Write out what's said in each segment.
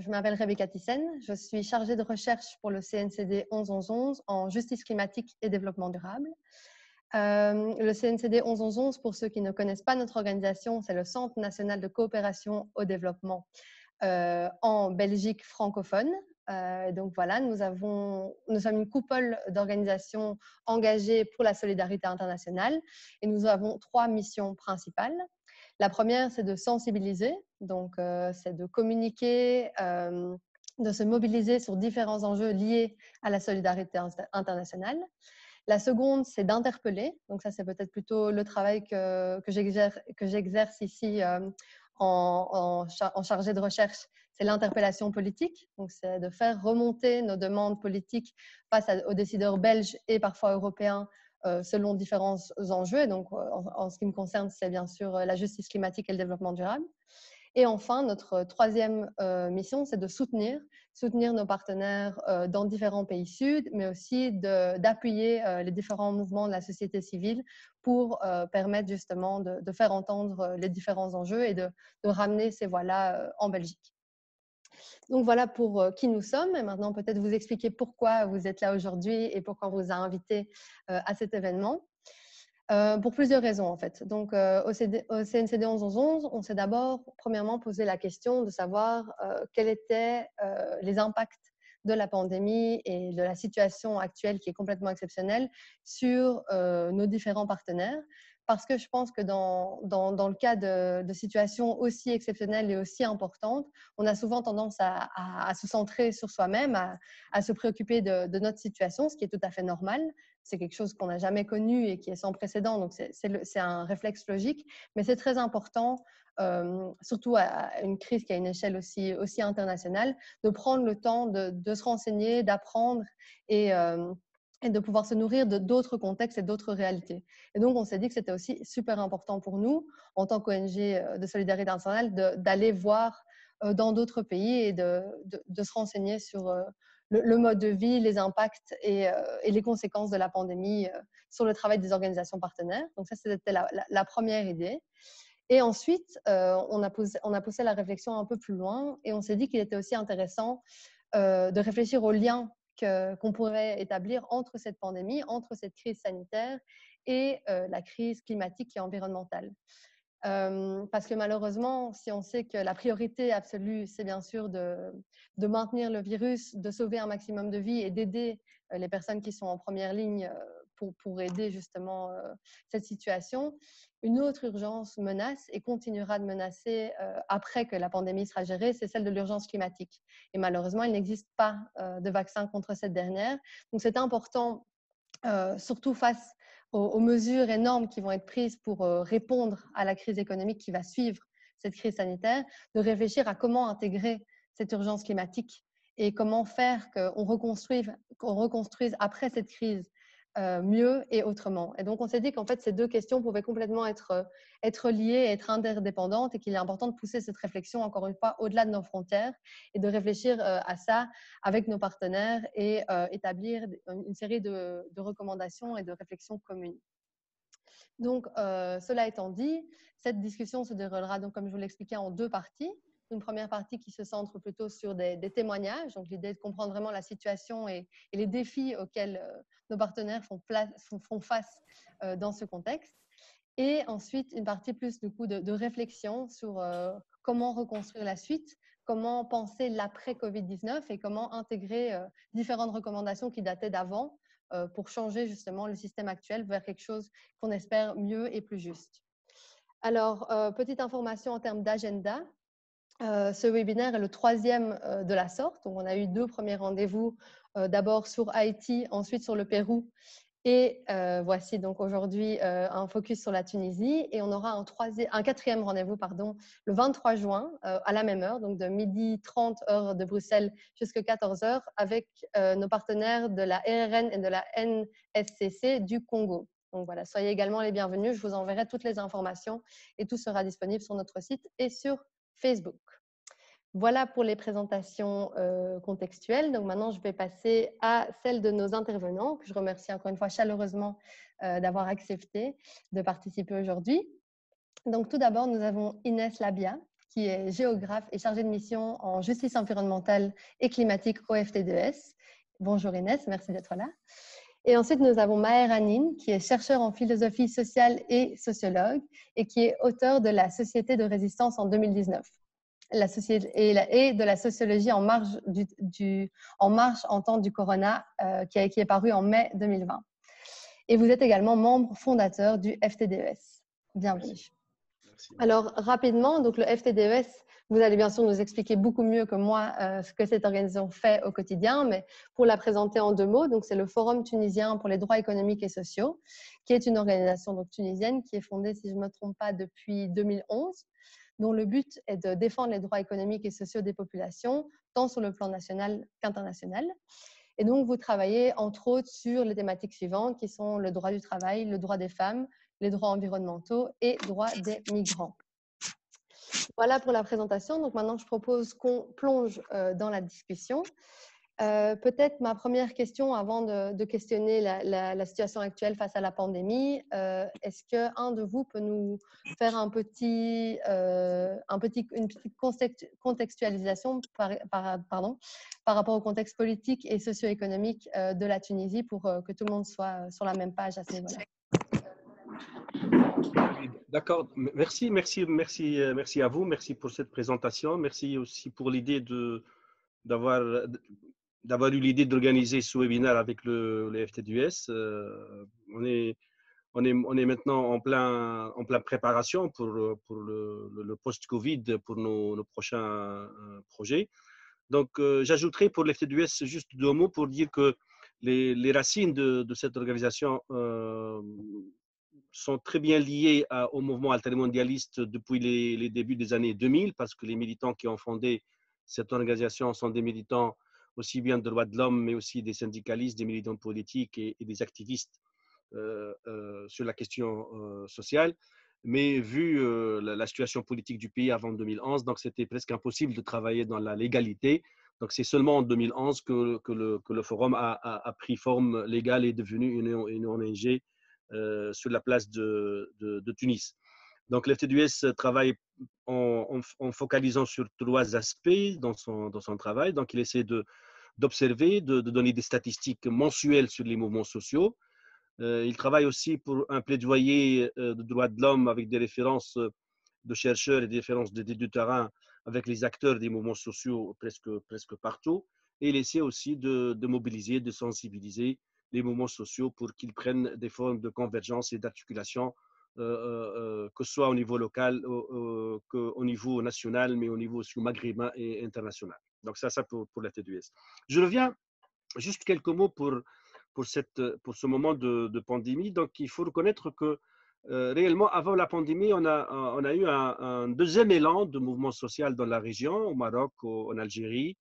Je m'appelle Rebecca Thyssen, je suis chargée de recherche pour le CNCD 11-11-11 en justice climatique et développement durable. Le CNCD 11-11-11, pour ceux qui ne connaissent pas notre organisation, c'est le Centre national de coopération au développement en Belgique francophone. Donc voilà, nous sommes une coupole d'organisations engagées pour la solidarité internationale et nous avons 3 missions principales. La première, c'est de sensibiliser, donc c'est de communiquer, de se mobiliser sur différents enjeux liés à la solidarité internationale. La seconde, c'est d'interpeller, donc ça c'est peut-être plutôt le travail que j'exerce ici en chargé de recherche, c'est l'interpellation politique, donc c'est de faire remonter nos demandes politiques face aux décideurs belges et parfois européens selon différents enjeux. Et donc, en ce qui me concerne, c'est bien sûr la justice climatique et le développement durable. Et enfin, notre troisième mission, c'est de soutenir nos partenaires dans différents pays sud, mais aussi d'appuyer les différents mouvements de la société civile pour permettre justement de faire entendre les différents enjeux et de ramener ces voix-là en Belgique. Donc voilà pour qui nous sommes. Et maintenant, peut-être vous expliquer pourquoi vous êtes là aujourd'hui et pourquoi on vous a invité à cet événement. Pour plusieurs raisons, en fait. Donc, au CNCD 11-11-11, on s'est d'abord, premièrement, posé la question de savoir quels étaient les impacts de la pandémie et de la situation actuelle qui est complètement exceptionnelle sur nos différents partenaires. Parce que je pense que dans le cas de situations aussi exceptionnelles et aussi importantes, on a souvent tendance à se centrer sur soi-même, à se préoccuper de notre situation, ce qui est tout à fait normal. C'est quelque chose qu'on n'a jamais connu et qui est sans précédent, donc c'est un réflexe logique. Mais c'est très important, surtout à une crise qui a une échelle aussi internationale, de prendre le temps de se renseigner, d'apprendre et de pouvoir se nourrir d'autres contextes et d'autres réalités. Et donc, on s'est dit que c'était aussi super important pour nous, en tant qu'ONG de solidarité internationale, d'aller voir dans d'autres pays et de se renseigner sur le mode de vie, les impacts et les conséquences de la pandémie sur le travail des organisations partenaires. Donc ça, c'était la première idée. Et ensuite, on a poussé la réflexion un peu plus loin et on s'est dit qu'il était aussi intéressant de réfléchir aux liens qu'on pourrait établir entre cette pandémie, entre cette crise sanitaire et la crise climatique et environnementale. Parce que malheureusement, si on sait que la priorité absolue, c'est bien sûr de maintenir le virus, de sauver un maximum de vies et d'aider les personnes qui sont en première ligne pour aider justement cette situation, une autre urgence menace et continuera de menacer après que la pandémie sera gérée, c'est celle de l'urgence climatique. Et malheureusement, il n'existe pas de vaccin contre cette dernière. Donc c'est important, surtout face aux mesures énormes qui vont être prises pour répondre à la crise économique qui va suivre cette crise sanitaire, de réfléchir à comment intégrer cette urgence climatique et comment faire qu'on reconstruise après cette crise mieux et autrement. Et donc, on s'est dit qu'en fait, ces deux questions pouvaient complètement être liées, être interdépendantes et qu'il est important de pousser cette réflexion, encore une fois, au-delà de nos frontières et de réfléchir à ça avec nos partenaires et établir une série de recommandations et de réflexions communes. Donc, cela étant dit, cette discussion se déroulera, donc, comme je vous l'expliquais, en 2 parties. Une première partie qui se centre plutôt sur des témoignages, donc l'idée de comprendre vraiment la situation et les défis auxquels nos partenaires font face dans ce contexte. Et ensuite, une partie plus du coup de réflexion sur comment reconstruire la suite, comment penser l'après-Covid-19 et comment intégrer différentes recommandations qui dataient d'avant pour changer justement le système actuel vers quelque chose qu'on espère mieux et plus juste. Alors, petite information en termes d'agenda. Ce webinaire est le 3e de la sorte. Donc, on a eu 2 premiers rendez-vous, d'abord sur Haïti, ensuite sur le Pérou. Et voici donc aujourd'hui un focus sur la Tunisie. Et on aura un 4e rendez-vous le 23 juin à la même heure, donc de 12h30 heure de Bruxelles jusqu'à 14h avec nos partenaires de la RRN et de la NSCC du Congo. Donc voilà, soyez également les bienvenus. Je vous enverrai toutes les informations et tout sera disponible sur notre site et sur Facebook. Voilà pour les présentations contextuelles. Donc maintenant, je vais passer à celle de nos intervenants, que je remercie encore une fois chaleureusement d'avoir accepté de participer aujourd'hui. Donc tout d'abord, nous avons Inès Labia, qui est géographe et chargée de mission en justice environnementale et climatique au FT2S. Bonjour Inès, merci d'être là. Et ensuite, nous avons Maher Anin, qui est chercheur en philosophie sociale et sociologue et qui est auteur de La Société de résistance en 2019 et de la sociologie en marche en temps du corona qui est paru en mai 2020. Et vous êtes également membre fondateur du FTDES. Bienvenue. Merci. Merci. Alors, rapidement, donc le FTDES, vous allez bien sûr nous expliquer beaucoup mieux que moi ce que cette organisation fait au quotidien, mais pour la présenter en 2 mots, donc c'est le Forum tunisien pour les droits économiques et sociaux, qui est une organisation donc, tunisienne qui est fondée, si je ne me trompe pas, depuis 2011, dont le but est de défendre les droits économiques et sociaux des populations, tant sur le plan national qu'international. Et donc, vous travaillez entre autres sur les thématiques suivantes qui sont le droit du travail, le droit des femmes, les droits environnementaux et droits des migrants. Voilà pour la présentation. Donc maintenant, je propose qu'on plonge dans la discussion. Peut-être ma première question avant de questionner la situation actuelle face à la pandémie. Est-ce qu'un de vous peut nous faire une petite contextualisation par rapport au contexte politique et socio-économique de la Tunisie pour que tout le monde soit sur la même page à ce niveau-là? D'accord, merci à vous, merci pour cette présentation, merci aussi pour l'idée d'avoir eu l'idée d'organiser ce webinaire avec le FTDUS. On est maintenant en plein préparation pour le post-Covid, pour nos prochains projets. Donc, j'ajouterai pour l'FTDUS juste 2 mots pour dire que les racines de cette organisation sont très bien liées au mouvement altermondialiste depuis les débuts des années 2000, parce que les militants qui ont fondé cette organisation sont des militants aussi bien de droits de l'homme, mais aussi des syndicalistes, des militants politiques et des activistes sur la question sociale. Mais vu la situation politique du pays avant 2011, donc c'était presque impossible de travailler dans la légalité. Donc c'est seulement en 2011 que le forum a pris forme légale et est devenu une ONG sur la place de Tunis. Donc l'FTDUS travaille en focalisant sur 3 aspects dans son travail. Donc il essaie d'observer, de donner des statistiques mensuelles sur les mouvements sociaux. Il travaille aussi pour un plaidoyer de droits de l'homme avec des références de chercheurs et des références du terrain avec les acteurs des mouvements sociaux presque partout. Et il essaie aussi de mobiliser, de sensibiliser les mouvements sociaux pour qu'ils prennent des formes de convergence et d'articulation, que ce soit au niveau local, qu'au niveau national, mais au niveau aussi maghrébin et international. Donc ça pour la TDUS. Je reviens juste quelques mots pour ce moment de pandémie. Donc, il faut reconnaître que réellement, avant la pandémie, on a eu un deuxième élan de mouvement social dans la région, au Maroc, en Algérie,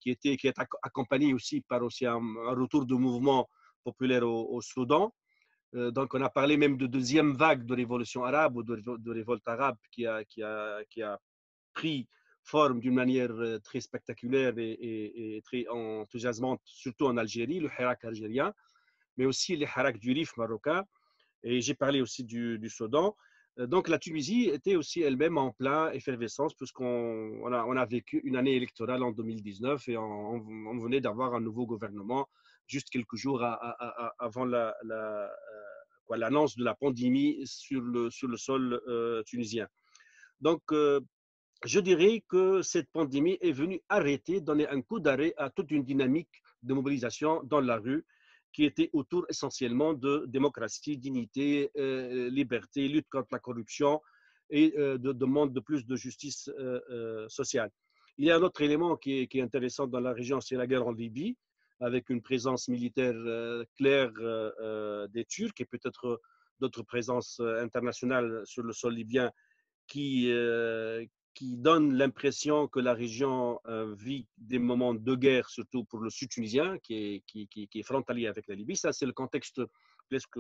qui est accompagné aussi par un retour de mouvement populaire au Soudan. Donc, on a parlé même de deuxième vague de révolution arabe ou de révolte arabe qui a pris forme d'une manière très spectaculaire et très enthousiasmante, surtout en Algérie, le Hirak algérien, mais aussi les Hirak du Rif marocain. Et j'ai parlé aussi du Soudan. Donc la Tunisie était aussi elle-même en plein effervescence puisqu'on a vécu une année électorale en 2019 et on venait d'avoir un nouveau gouvernement juste quelques jours avant l'annonce de la pandémie sur le sol tunisien. Donc, je dirais que cette pandémie est venue donner un coup d'arrêt à toute une dynamique de mobilisation dans la rue qui était autour essentiellement de démocratie, dignité, liberté, lutte contre la corruption et de demande de plus de justice sociale. Il y a un autre élément qui est intéressant dans la région, c'est la guerre en Libye, avec une présence militaire claire des Turcs et peut-être d'autres présences internationales sur le sol libyen qui donne l'impression que la région vit des moments de guerre, surtout pour le sud tunisien, qui est frontalier avec la Libye. Ça, c'est le contexte presque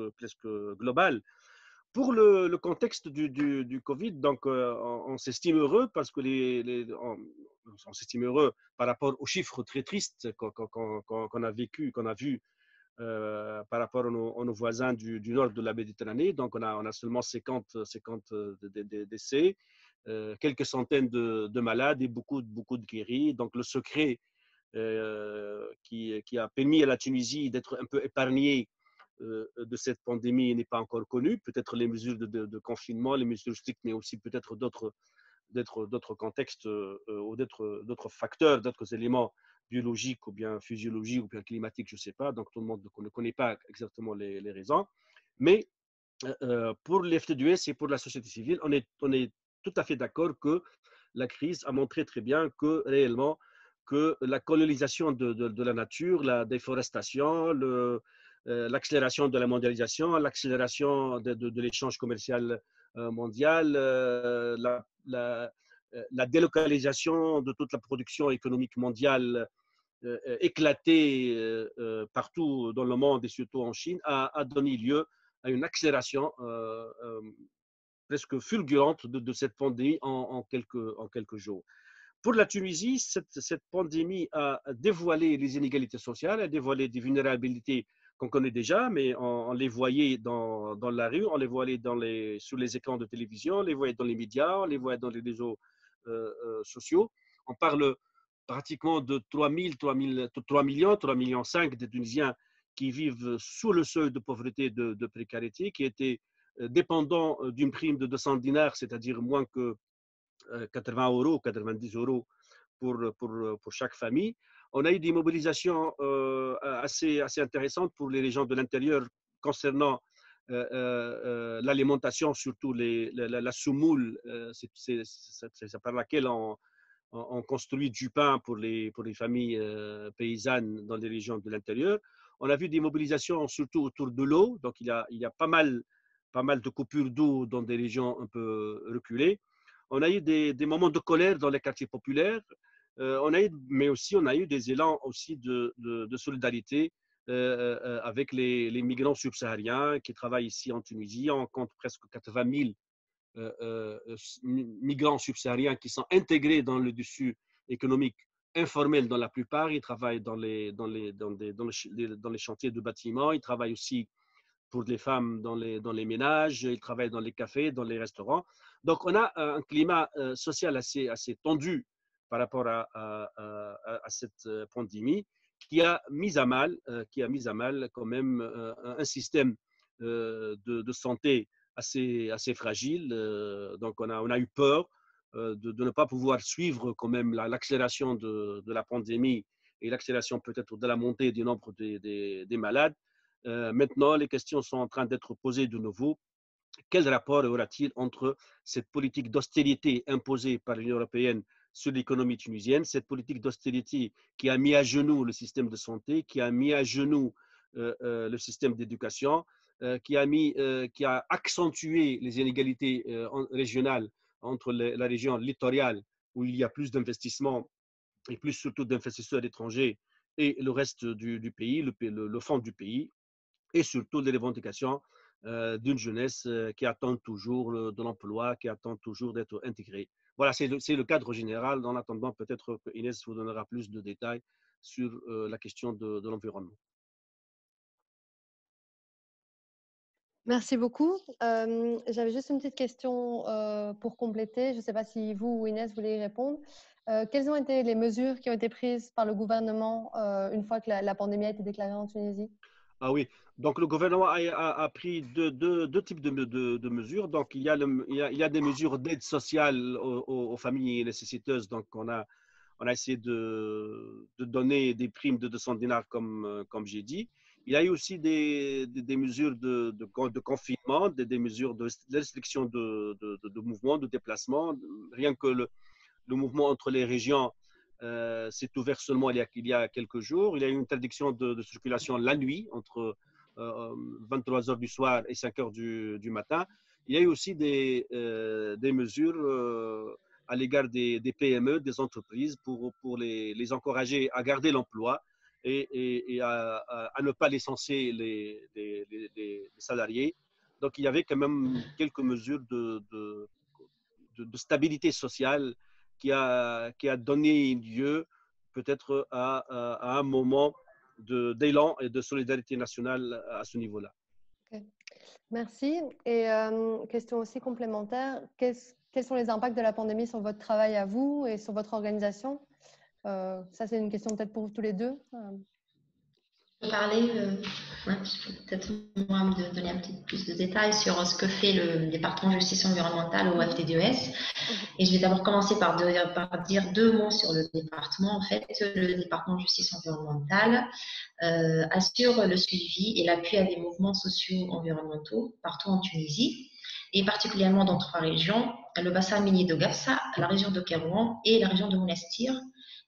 global. Pour le contexte du Covid, donc on s'estime heureux parce que on s'estime heureux par rapport aux chiffres très tristes qu'on a vécu, qu'on a vu par rapport à nos voisins du nord de la Méditerranée. Donc, on a seulement 50 décès, quelques centaines de malades et beaucoup de guéris. Donc le secret qui a permis à la Tunisie d'être un peu épargnée de cette pandémie n'est pas encore connu. Peut-être les mesures de confinement, les mesures strictes, mais aussi peut-être d'autres contextes ou d'autres facteurs, d'autres éléments biologiques ou bien physiologiques ou bien climatiques, je ne sais pas. Donc tout le monde ne connaît pas exactement les raisons. Mais pour l'FTDS et pour la société civile, on est tout à fait d'accord que la crise a montré très bien que réellement que la colonisation de la nature, la déforestation, l'accélération de la mondialisation, l'accélération de l'échange commercial mondial, la délocalisation de toute la production économique mondiale éclatée partout dans le monde et surtout en Chine a donné lieu à une accélération presque fulgurante de cette pandémie en quelques jours. Pour la Tunisie, cette pandémie a dévoilé les inégalités sociales, a dévoilé des vulnérabilités qu'on connaît déjà, mais on les voyait dans la rue, on les voyait sur les écrans de télévision, on les voyait dans les médias, on les voyait dans les réseaux sociaux. On parle pratiquement de 3 millions, 3 millions 5 de Tunisiens qui vivent sous le seuil de pauvreté, de précarité, qui étaient dépendants d'une prime de 200 dinars, c'est-à-dire moins que 80 euros, 90 euros pour chaque famille. On a eu des mobilisations assez intéressantes pour les régions de l'intérieur concernant l'alimentation, surtout la semoule, c'est par laquelle on construit du pain pour les familles paysannes dans les régions de l'intérieur. On a vu des mobilisations surtout autour de l'eau, donc il y a pas mal de coupures d'eau dans des régions un peu reculées. On a eu des moments de colère dans les quartiers populaires, mais aussi on a eu des élans aussi de solidarité avec les migrants subsahariens qui travaillent ici en Tunisie. On compte presque 80 000 migrants subsahariens qui sont intégrés dans le tissu économique informel dans la plupart. Ils travaillent dans les chantiers de bâtiments, ils travaillent aussi pour les femmes dans les ménages, ils travaillent dans les cafés, dans les restaurants. Donc on a un climat social assez tendu par rapport à cette pandémie qui a mis à mal quand même un système de santé assez fragile. Donc, on a eu peur de ne pas pouvoir suivre quand même l'accélération de la pandémie et l'accélération peut-être de la montée du nombre des malades. Maintenant, les questions sont en train d'être posées de nouveau. Quel rapport y aura-t-il entre cette politique d'austérité imposée par l'Union européenne sur l'économie tunisienne, cette politique d'austérité qui a mis à genoux le système de santé, qui a mis à genoux le système d'éducation, qui a accentué les inégalités régionales entre la région littorale, où il y a plus d'investissements et plus surtout d'investisseurs étrangers, et le reste du pays, le fond du pays, et surtout les revendications d'une jeunesse qui attend toujours de l'emploi, qui attend toujours d'être intégrée. Voilà, c'est le cadre général. En attendant, peut-être que Inès vous donnera plus de détails sur la question de l'environnement. Merci beaucoup. J'avais juste une petite question pour compléter. Je ne sais pas si vous ou Inès voulez y répondre. Quelles ont été les mesures qui ont été prises par le gouvernement une fois que la pandémie a été déclarée en Tunisie? Ah oui, donc le gouvernement a pris deux types de mesures. Donc il y a des mesures d'aide sociale aux familles nécessiteuses. Donc on a essayé de donner des primes de 200 dinars comme j'ai dit. Il y a eu aussi des mesures de confinement, des mesures de restriction de mouvement, de déplacement. Rien que le mouvement entre les régions s'est ouvert seulement il y a quelques jours. Il y a eu une interdiction de circulation la nuit entre 23 heures du soir et 5 heures du matin. Il y a eu aussi des mesures à l'égard des PME, des entreprises, pour les encourager à garder l'emploi et à ne pas licencier les salariés. Donc, il y avait quand même quelques mesures de stabilité sociale qui a donné lieu peut-être à un moment d'élan et de solidarité nationale à ce niveau-là. Okay. Merci. Et question aussi complémentaire, quels sont les impacts de la pandémie sur votre travail à vous et sur votre organisation? Ça, c'est une question peut-être pour tous les deux. Parler, je peux peut-être moi me donner un petit peu plus de détails sur ce que fait le département de justice environnementale au FTDES. Et je vais d'abord commencer par dire deux mots sur le département. En fait, le département de justice environnementale assure le suivi et l'appui à des mouvements sociaux environnementaux partout en Tunisie, et particulièrement dans trois régions, le bassin minier de Gafsa, la région de Kérouan et la région de Monastir.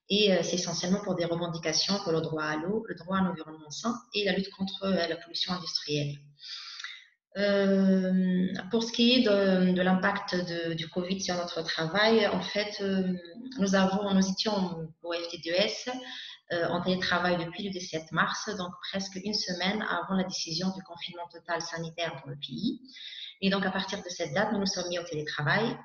Et c'est essentiellement pour des revendications pour le droit à l'eau, le droit à un environnement sain et la lutte contre la pollution industrielle. Pour ce qui est de l'impact du Covid sur notre travail, en fait, nous étions au FTDES en télétravail depuis le 17 mars, donc presque une semaine avant la décision du confinement total sanitaire dans le pays. Et donc, à partir de cette date, nous nous sommes mis au télétravail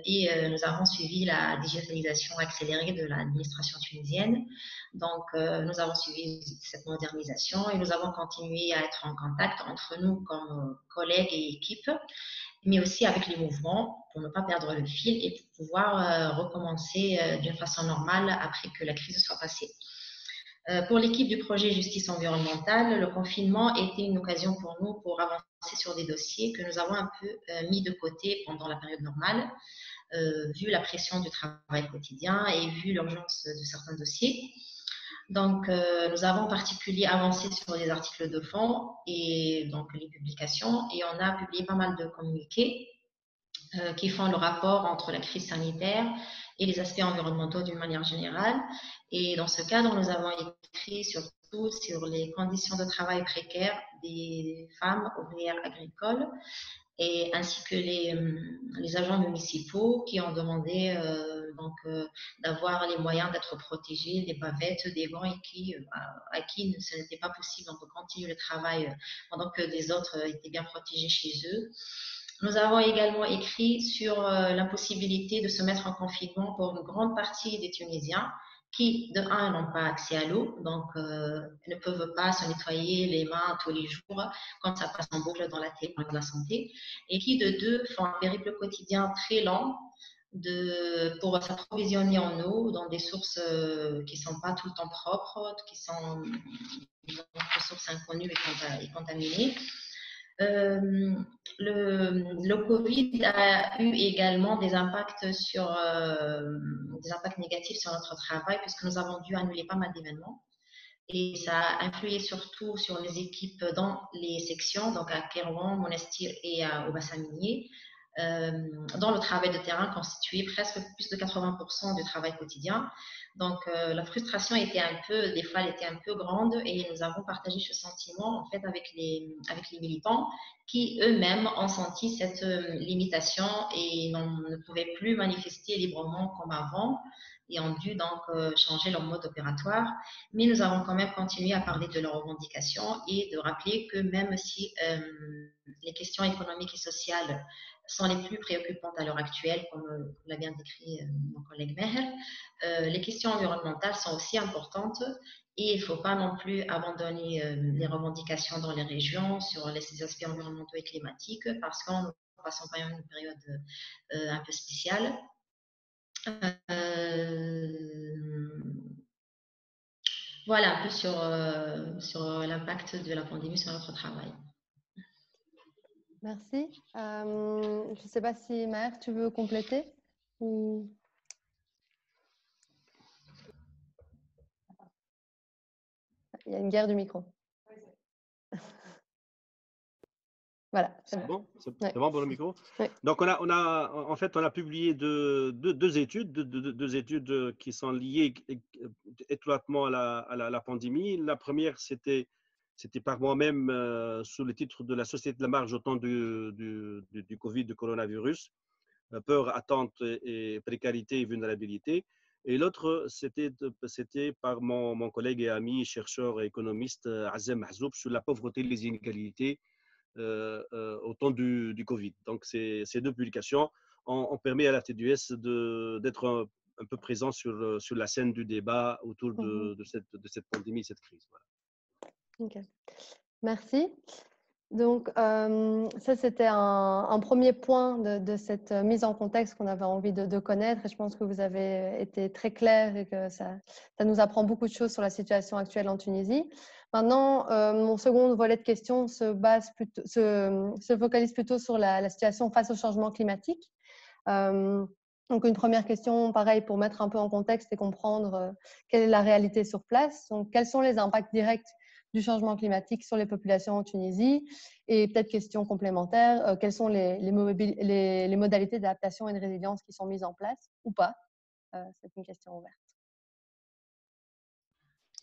et nous avons suivi la digitalisation accélérée de l'administration tunisienne. Donc, nous avons suivi cette modernisation et nous avons continué à être en contact entre nous comme collègues et équipes, mais aussi avec les mouvements pour ne pas perdre le fil et pour pouvoir recommencer d'une façon normale après que la crise soit passée. Pour l'équipe du projet Justice environnementale, le confinement était une occasion pour nous pour avancer sur des dossiers que nous avons un peu mis de côté pendant la période normale, vu la pression du travail quotidien et vu l'urgence de certains dossiers. Donc, nous avons en particulier avancé sur des articles de fond et donc les publications, et on a publié pas mal de communiqués qui font le rapport entre la crise sanitaire et les aspects environnementaux d'une manière générale. Et dans ce cadre, nous avons écrit surtout sur les conditions de travail précaires des femmes ouvrières agricoles, et ainsi que les agents municipaux qui ont demandé d'avoir les moyens d'être protégés des bavettes, des vents, et à qui ce n'était pas possible de continuer le travail pendant que des autres étaient bien protégés chez eux. Nous avons également écrit sur l'impossibilité de se mettre en confinement pour une grande partie des Tunisiens qui, de un, n'ont pas accès à l'eau, donc ne peuvent pas se nettoyer les mains tous les jours quand ça passe en boucle dans la télé de la santé, et qui, de deux, font un périple quotidien très lent pour s'approvisionner en eau dans des sources qui ne sont pas tout le temps propres, qui sont des sources inconnues et contaminées. Le Covid a eu également des impacts négatifs sur notre travail, puisque nous avons dû annuler pas mal d'événements. Et ça a influé surtout sur les équipes dans les sections, donc à Kérouan, Monastir et au bassin minier, dont le travail de terrain constituait presque plus de 80% du travail quotidien. Donc, la frustration était des fois, elle était un peu grande, et nous avons partagé ce sentiment en fait avec les militants qui eux-mêmes ont senti cette limitation et ne pouvaient plus manifester librement comme avant, et ont dû donc changer leur mode opératoire. Mais nous avons quand même continué à parler de leurs revendications et de rappeler que même si les questions économiques et sociales sont les plus préoccupantes à l'heure actuelle, comme l'a bien décrit mon collègue Meher, les questions environnementales sont aussi importantes, et il ne faut pas non plus abandonner les revendications dans les régions sur les aspects environnementaux et climatiques, parce qu'on nous passons quand même une période un peu spéciale. Voilà un peu sur l'impact de la pandémie sur notre travail. Merci. Je ne sais pas si Maher, tu veux compléter ou... Il y a une guerre du micro. Voilà. C'est bon, ouais. bon pour le micro. Ouais. Donc, on a publié deux études qui sont liées étroitement à la pandémie. La première, c'était par moi-même sous le titre de la Société de la marge au temps du Covid, du coronavirus, peur, attente et précarité et vulnérabilité. Et l'autre, c'était par mon collègue et ami, chercheur et économiste Azem Mahzoub, sur la pauvreté et les inégalités au temps du Covid. Donc, ces deux publications ont permis à la TDUS d'être un peu présent sur la scène du débat autour de cette pandémie, cette crise. Voilà. Okay. Merci. Donc, ça, c'était un premier point de cette mise en contexte qu'on avait envie de connaître. Et je pense que vous avez été très clair et que ça nous apprend beaucoup de choses sur la situation actuelle en Tunisie. Maintenant, mon second volet de questions se focalise plutôt sur la situation face au changement climatique. Donc, une première question, pareil, pour mettre un peu en contexte et comprendre quelle est la réalité sur place. Donc, quels sont les impacts directs du changement climatique sur les populations en Tunisie? Et peut-être question complémentaire, quelles sont les modalités d'adaptation et de résilience qui sont mises en place ou pas? C'est une question ouverte.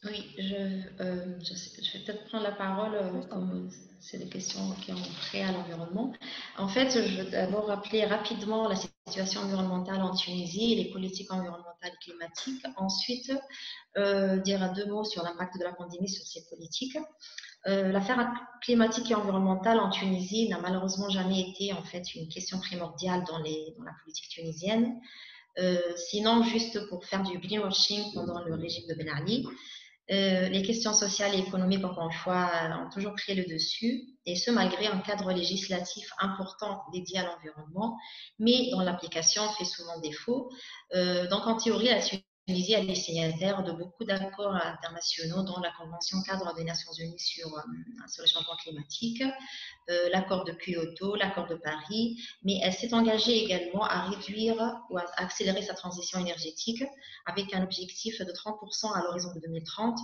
Oui, je vais peut-être prendre la parole comme c'est des questions qui ont trait à l'environnement. En fait, je veux d'abord rappeler rapidement la situation environnementale en Tunisie et les politiques environnementales et climatiques. Ensuite, dire 2 mots sur l'impact de la pandémie sur ces politiques. L'affaire climatique et environnementale en Tunisie n'a malheureusement jamais été en fait une question primordiale dans la politique tunisienne. Sinon, juste pour faire du greenwashing pendant le régime de Ben Ali. Les questions sociales et économiques, encore une fois, ont toujours pris le dessus, et ce malgré un cadre législatif important dédié à l'environnement, mais dont l'application fait souvent défaut. Donc en théorie, la Tunisie est signataire de beaucoup d'accords internationaux, dont la Convention cadre des Nations Unies sur le changement climatique, l'accord de Kyoto, l'accord de Paris, mais elle s'est engagée également à réduire ou à accélérer sa transition énergétique avec un objectif de 30% à l'horizon de 2030.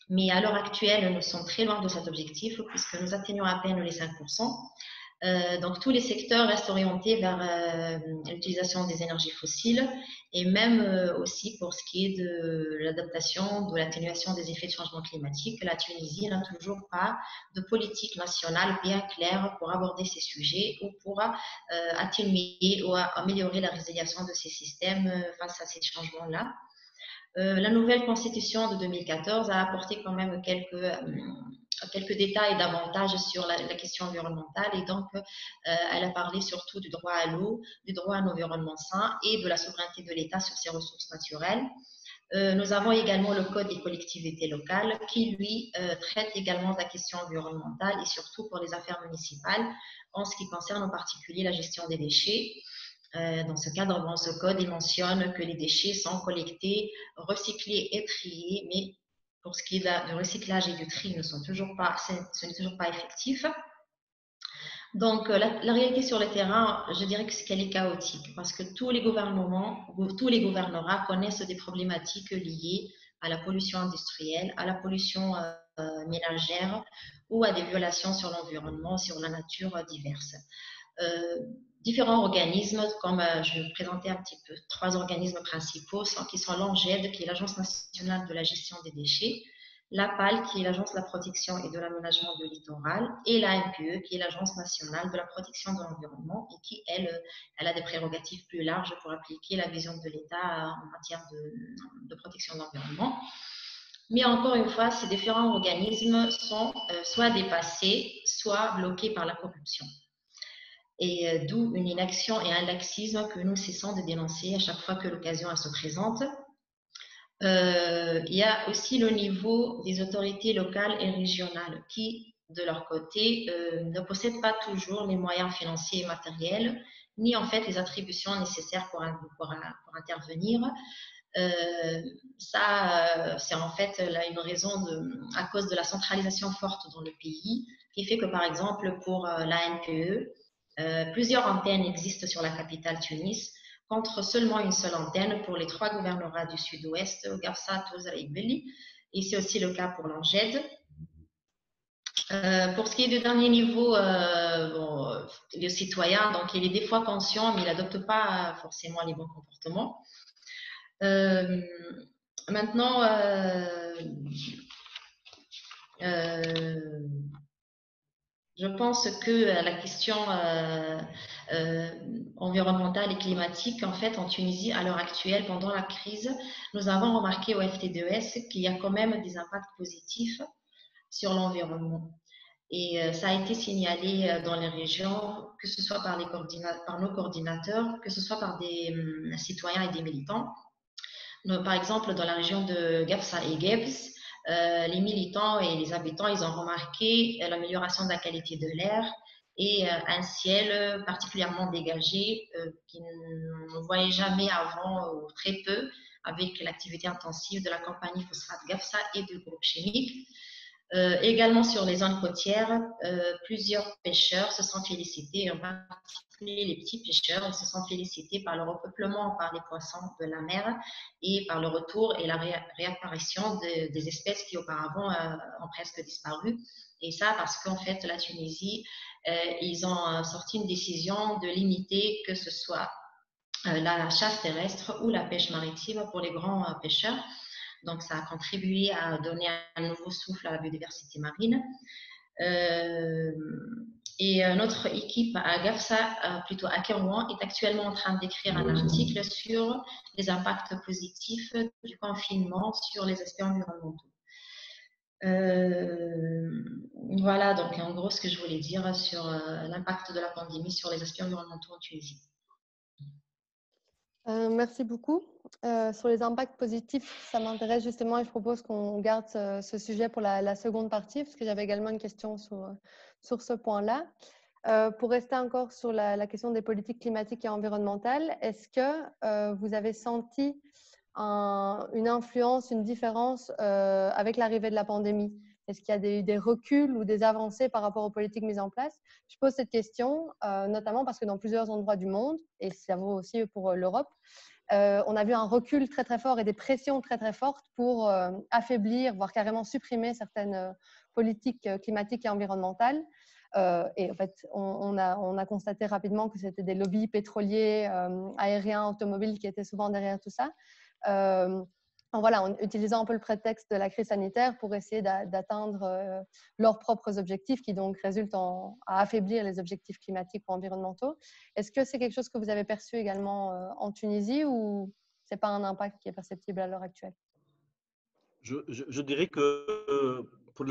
Mais à l'heure actuelle, nous sommes très loin de cet objectif puisque nous atteignons à peine les 5%. Donc tous les secteurs restent orientés vers l'utilisation des énergies fossiles et même aussi pour ce qui est de l'adaptation, de l'atténuation des effets de changement climatique. La Tunisie n'a toujours pas de politique nationale bien claire pour aborder ces sujets ou pour atténuer ou améliorer la résilience de ces systèmes face à ces changements-là. La nouvelle constitution de 2014 a apporté quand même quelques détails davantage sur la question environnementale et donc elle a parlé surtout du droit à l'eau, du droit à un environnement sain et de la souveraineté de l'État sur ses ressources naturelles. Nous avons également le Code des collectivités locales qui, lui, traite également de la question environnementale et surtout pour les affaires municipales en ce qui concerne en particulier la gestion des déchets. Dans ce cadre, dans ce code, il mentionne que les déchets sont collectés, recyclés et triés, mais pour ce qui est du recyclage et du tri, ce n'est toujours pas effectif. Donc, la réalité sur le terrain, je dirais qu'elle est chaotique parce que tous les gouvernorats connaissent des problématiques liées à la pollution industrielle, à la pollution ménagère ou à des violations sur l'environnement, sur la nature diverses. Différents organismes, comme je vais vous présenter un petit peu 3 organismes principaux, qui sont l'ANGED, qui est l'Agence nationale de la gestion des déchets, l'APAL, qui est l'Agence de la protection et de l'aménagement du littoral, et l'ANPE, qui est l'Agence nationale de la protection de l'environnement, et qui, elle a des prérogatives plus larges pour appliquer la vision de l'État en matière de protection de l'environnement. Mais encore une fois, ces différents organismes sont soit dépassés, soit bloqués par la corruption. Et d'où une inaction et un laxisme que nous cessons de dénoncer à chaque fois que l'occasion se présente. Il y a aussi le niveau des autorités locales et régionales qui, de leur côté, ne possèdent pas toujours les moyens financiers et matériels, ni en fait les attributions nécessaires pour intervenir. C'est en fait une raison à cause de la centralisation forte dans le pays, qui fait que par exemple pour l'ANPE, plusieurs antennes existent sur la capitale Tunis, contre seulement une seule antenne pour les 3 gouvernorats du sud-ouest, Gafsa, Tozra et Belli, et c'est aussi le cas pour l'ANGED. Pour ce qui est du dernier niveau, le citoyen, donc il est des fois conscient, mais il n'adopte pas forcément les bons comportements. Maintenant, je pense que la question environnementale et climatique, en fait, en Tunisie, à l'heure actuelle, pendant la crise, nous avons remarqué au FTDES qu'il y a quand même des impacts positifs sur l'environnement. Et ça a été signalé dans les régions, que ce soit par nos coordinateurs, que ce soit par des citoyens et des militants. Par exemple, dans la région de Gafsa et Gebs, les militants et les habitants, ils ont remarqué l'amélioration de la qualité de l'air et un ciel particulièrement dégagé qu'ils ne voyaient jamais avant ou très peu avec l'activité intensive de la compagnie phosphate GAFSA et du groupe chimique. Également sur les zones côtières, plusieurs pêcheurs se sont félicités, en particulier les petits pêcheurs, ils se sont félicités par le repeuplement par les poissons de la mer et par le retour et la réapparition des espèces qui auparavant ont presque disparu. Et ça parce qu'en fait, la Tunisie, ils ont sorti une décision de limiter que ce soit la chasse terrestre ou la pêche maritime pour les grands pêcheurs. Donc, ça a contribué à donner un nouveau souffle à la biodiversité marine. Et notre équipe à GAFSA, plutôt à Kerouan, est actuellement en train d'écrire un article sur les impacts positifs du confinement sur les aspects environnementaux. Voilà donc en gros ce que je voulais dire sur l'impact de la pandémie sur les aspects environnementaux en Tunisie. Merci beaucoup. Sur les impacts positifs, ça m'intéresse justement et je propose qu'on garde ce sujet pour la seconde partie parce que j'avais également une question sur ce point-là. Pour rester encore sur la question des politiques climatiques et environnementales, est-ce que vous avez senti une influence, une différence avec l'arrivée de la pandémie? Est-ce qu'il y a des reculs ou des avancées par rapport aux politiques mises en place? Je pose cette question notamment parce que dans plusieurs endroits du monde, et ça vaut aussi pour l'Europe, on a vu un recul très très fort et des pressions très très fortes pour affaiblir, voire carrément supprimer certaines politiques climatiques et environnementales. Et en fait, on a constaté rapidement que c'était des lobbies pétroliers, aériens, automobiles qui étaient souvent derrière tout ça. Voilà, en utilisant un peu le prétexte de la crise sanitaire pour essayer d'atteindre leurs propres objectifs qui donc résultent à affaiblir les objectifs climatiques ou environnementaux. Est-ce que c'est quelque chose que vous avez perçu également en Tunisie ou ce n'est pas un impact qui est perceptible à l'heure actuelle? Je dirais que pour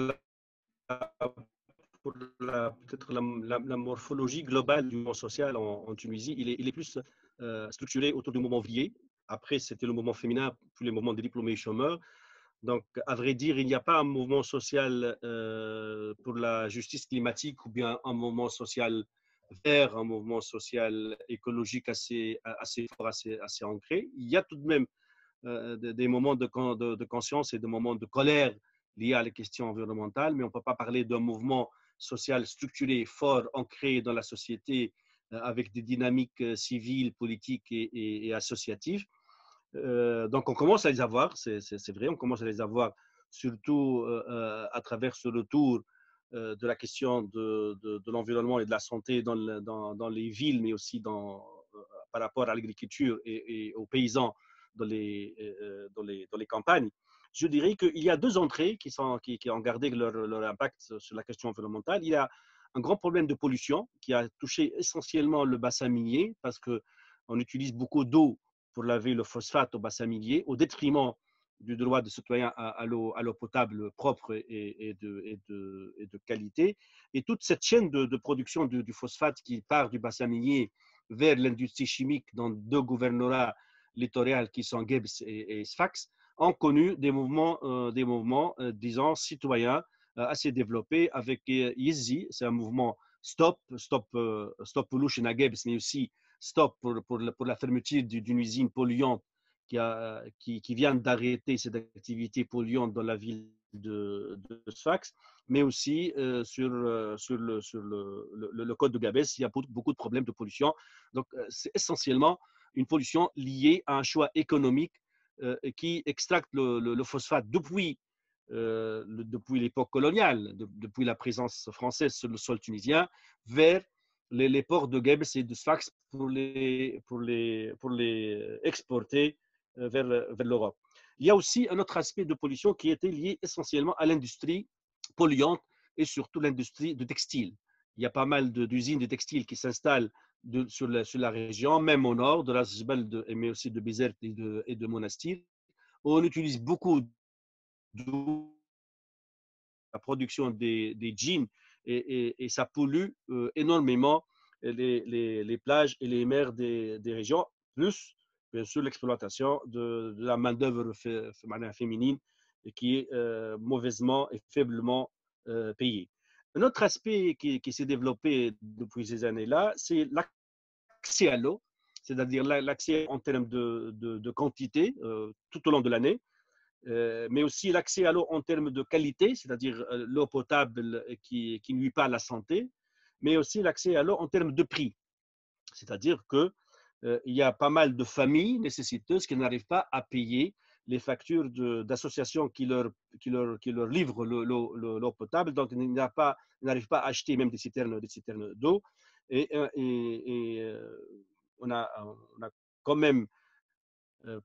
peut-être la morphologie globale du mouvement social en Tunisie, il est plus structuré autour du mouvement ouvrier. Après, c'était le mouvement féminin, puis les mouvements des diplômés et chômeurs. Donc, à vrai dire, il n'y a pas un mouvement social pour la justice climatique ou bien un mouvement social vert, un mouvement social écologique assez fort, assez ancré. Il y a tout de même des moments de conscience et des moments de colère liés à les questions environnementales, mais on ne peut pas parler d'un mouvement social structuré, fort, ancré dans la société, avec des dynamiques civiles, politiques et associatives. Donc, on commence à les avoir, c'est vrai, on commence à les avoir surtout à travers ce retour de la question de l'environnement et de la santé dans les villes, mais aussi par rapport à l'agriculture et aux paysans dans les campagnes. Je dirais qu'il y a deux entrées qui ont gardé leur impact sur la question environnementale. Il y a un grand problème de pollution qui a touché essentiellement le bassin minier parce qu'on utilise beaucoup d'eau pour laver le phosphate au bassin minier au détriment du droit des citoyens à l'eau potable propre et de qualité. Et toute cette chaîne de production du phosphate qui part du bassin minier vers l'industrie chimique dans deux gouvernorats littoraux qui sont Gebs et Sfax ont connu des mouvements disons, citoyens assez développés avec Yezzi, c'est un mouvement Stop Pollution à Gebs, mais aussi Stop pour la fermeture d'une usine polluante qui vient d'arrêter cette activité polluante dans la ville de Sfax, mais aussi sur le code de Gabès, il y a beaucoup de problèmes de pollution. Donc, c'est essentiellement une pollution liée à un choix économique qui extracte le phosphate depuis l'époque coloniale, depuis la présence française sur le sol tunisien, vers les ports de Gebs et de Sfax pour les exporter vers l'Europe. Il y a aussi un autre aspect de pollution qui était lié essentiellement à l'industrie polluante et surtout l'industrie de textile. Il y a pas mal d'usines de textile qui s'installent sur la région, même au nord, de Ras Jbal, mais aussi de Bizerte et de Monastir. On utilise beaucoup la production des jeans et ça pollue énormément les plages et les mers des régions, plus bien sûr l'exploitation de la main-d'œuvre féminine qui est mauvaisement et faiblement payé. Un autre aspect qui s'est développé depuis ces années-là, c'est l'accès à l'eau, c'est-à-dire l'accès en termes de quantité tout au long de l'année, mais aussi l'accès à l'eau en termes de qualité, c'est-à-dire l'eau potable qui ne nuit pas à la santé, mais aussi l'accès à l'eau en termes de prix. C'est-à-dire qu'il y a pas mal de familles nécessiteuses qui n'arrivent pas à payer les factures d'associations qui leur livrent l'eau potable, donc ils n'arrivent pas à acheter même des citernes d'eau. Et on a quand même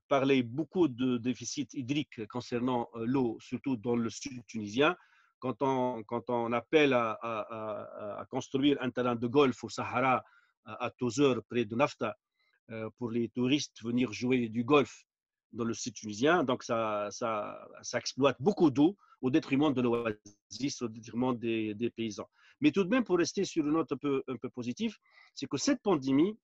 parlé beaucoup de déficit hydrique concernant l'eau, surtout dans le sud tunisien. Quand on appelle à construire un terrain de golf au Sahara, à Tozeur, près de Nafta, pour les touristes venir jouer du golf dans le sud tunisien. Donc, ça exploite beaucoup d'eau au détriment de l'oasis, au détriment des paysans. Mais tout de même, pour rester sur une note un peu positive, c'est que cette pandémie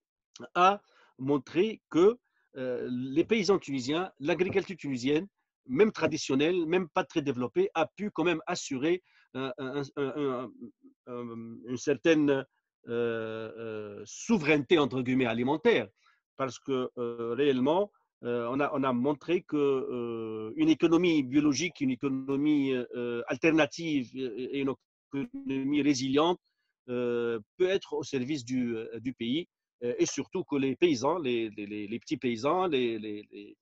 a montré que les paysans tunisiens, l'agriculture tunisienne, même traditionnelle, même pas très développée, a pu quand même assurer une certaine souveraineté entre guillemets alimentaire, parce que réellement on a montré que une économie biologique, une économie alternative et une économie résiliente peut être au service du pays, et surtout que les paysans, les petits paysans, les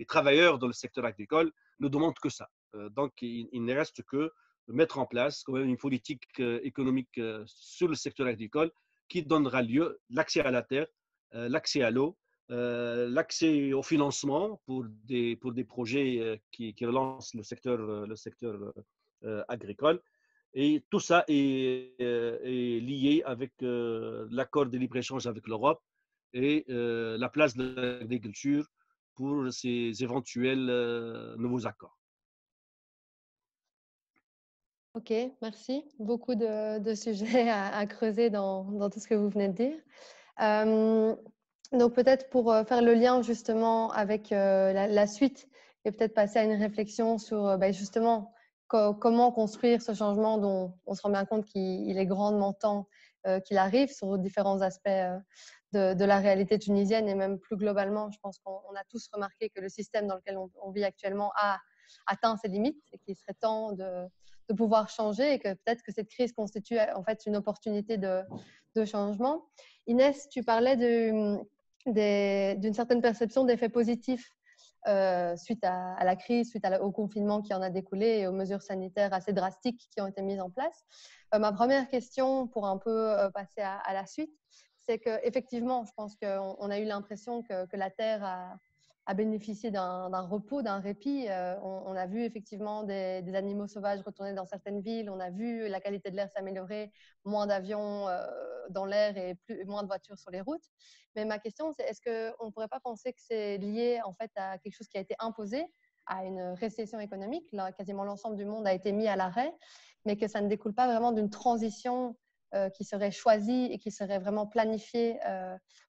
travailleurs dans le secteur agricole ne demandent que ça. Donc il ne reste que mettre en place quand même une politique économique sur le secteur agricole qui donnera lieu l'accès à la terre, l'accès à l'eau, l'accès au financement pour des projets qui relancent le secteur agricole. Et tout ça est lié avec l'accord de libre-échange avec l'Europe et la place de l'agriculture pour ces éventuels nouveaux accords. Ok, merci. Beaucoup de sujets à creuser dans tout ce que vous venez de dire. Donc peut-être pour faire le lien justement avec la suite et peut-être passer à une réflexion sur justement comment construire ce changement dont on se rend bien compte qu'il est grandement temps qu'il arrive sur différents aspects de la réalité tunisienne et même plus globalement. Je pense qu'on a tous remarqué que le système dans lequel on vit actuellement a atteint ses limites et qu'il serait temps de pouvoir changer et que peut-être que cette crise constitue en fait une opportunité de changement. Inès, tu parlais d'une certaine perception d'effets positifs suite à la crise, suite au confinement qui en a découlé et aux mesures sanitaires assez drastiques qui ont été mises en place. Ma première question, pour un peu passer à la suite, c'est qu'effectivement, je pense qu'on a eu l'impression que la Terre a bénéficié d'un repos, d'un répit. On a vu effectivement des animaux sauvages retourner dans certaines villes, on a vu la qualité de l'air s'améliorer, moins d'avions dans l'air et moins de voitures sur les routes. Mais ma question, c'est est-ce qu'on ne pourrait pas penser que c'est lié en fait à quelque chose qui a été imposé, à une récession économique? Là, quasiment l'ensemble du monde a été mis à l'arrêt, mais que ça ne découle pas vraiment d'une transition qui serait choisie et qui serait vraiment planifiée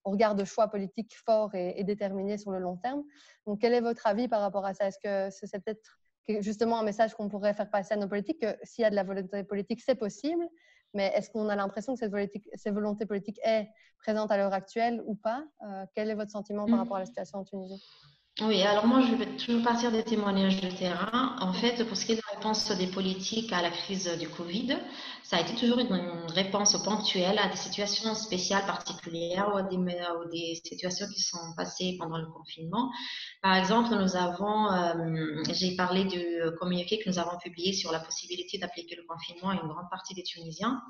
au regard de choix politiques forts et déterminés sur le long terme. Donc, quel est votre avis par rapport à ça? Est-ce que c'est peut-être justement un message qu'on pourrait faire passer à nos politiques, que s'il y a de la volonté politique, c'est possible, mais est-ce qu'on a l'impression que cette volonté politique est présente à l'heure actuelle ou pas? Quel est votre sentiment par rapport à la situation en Tunisie? Oui, alors moi, je vais toujours partir des témoignages de terrain. En fait, pour ce qui est de la réponse des politiques à la crise du Covid, ça a été toujours une réponse ponctuelle à des situations spéciales, particulières, ou à des situations qui sont passées pendant le confinement. Par exemple, j'ai parlé du communiqué que nous avons publié sur la possibilité d'appliquer le confinement à une grande partie des Tunisiens.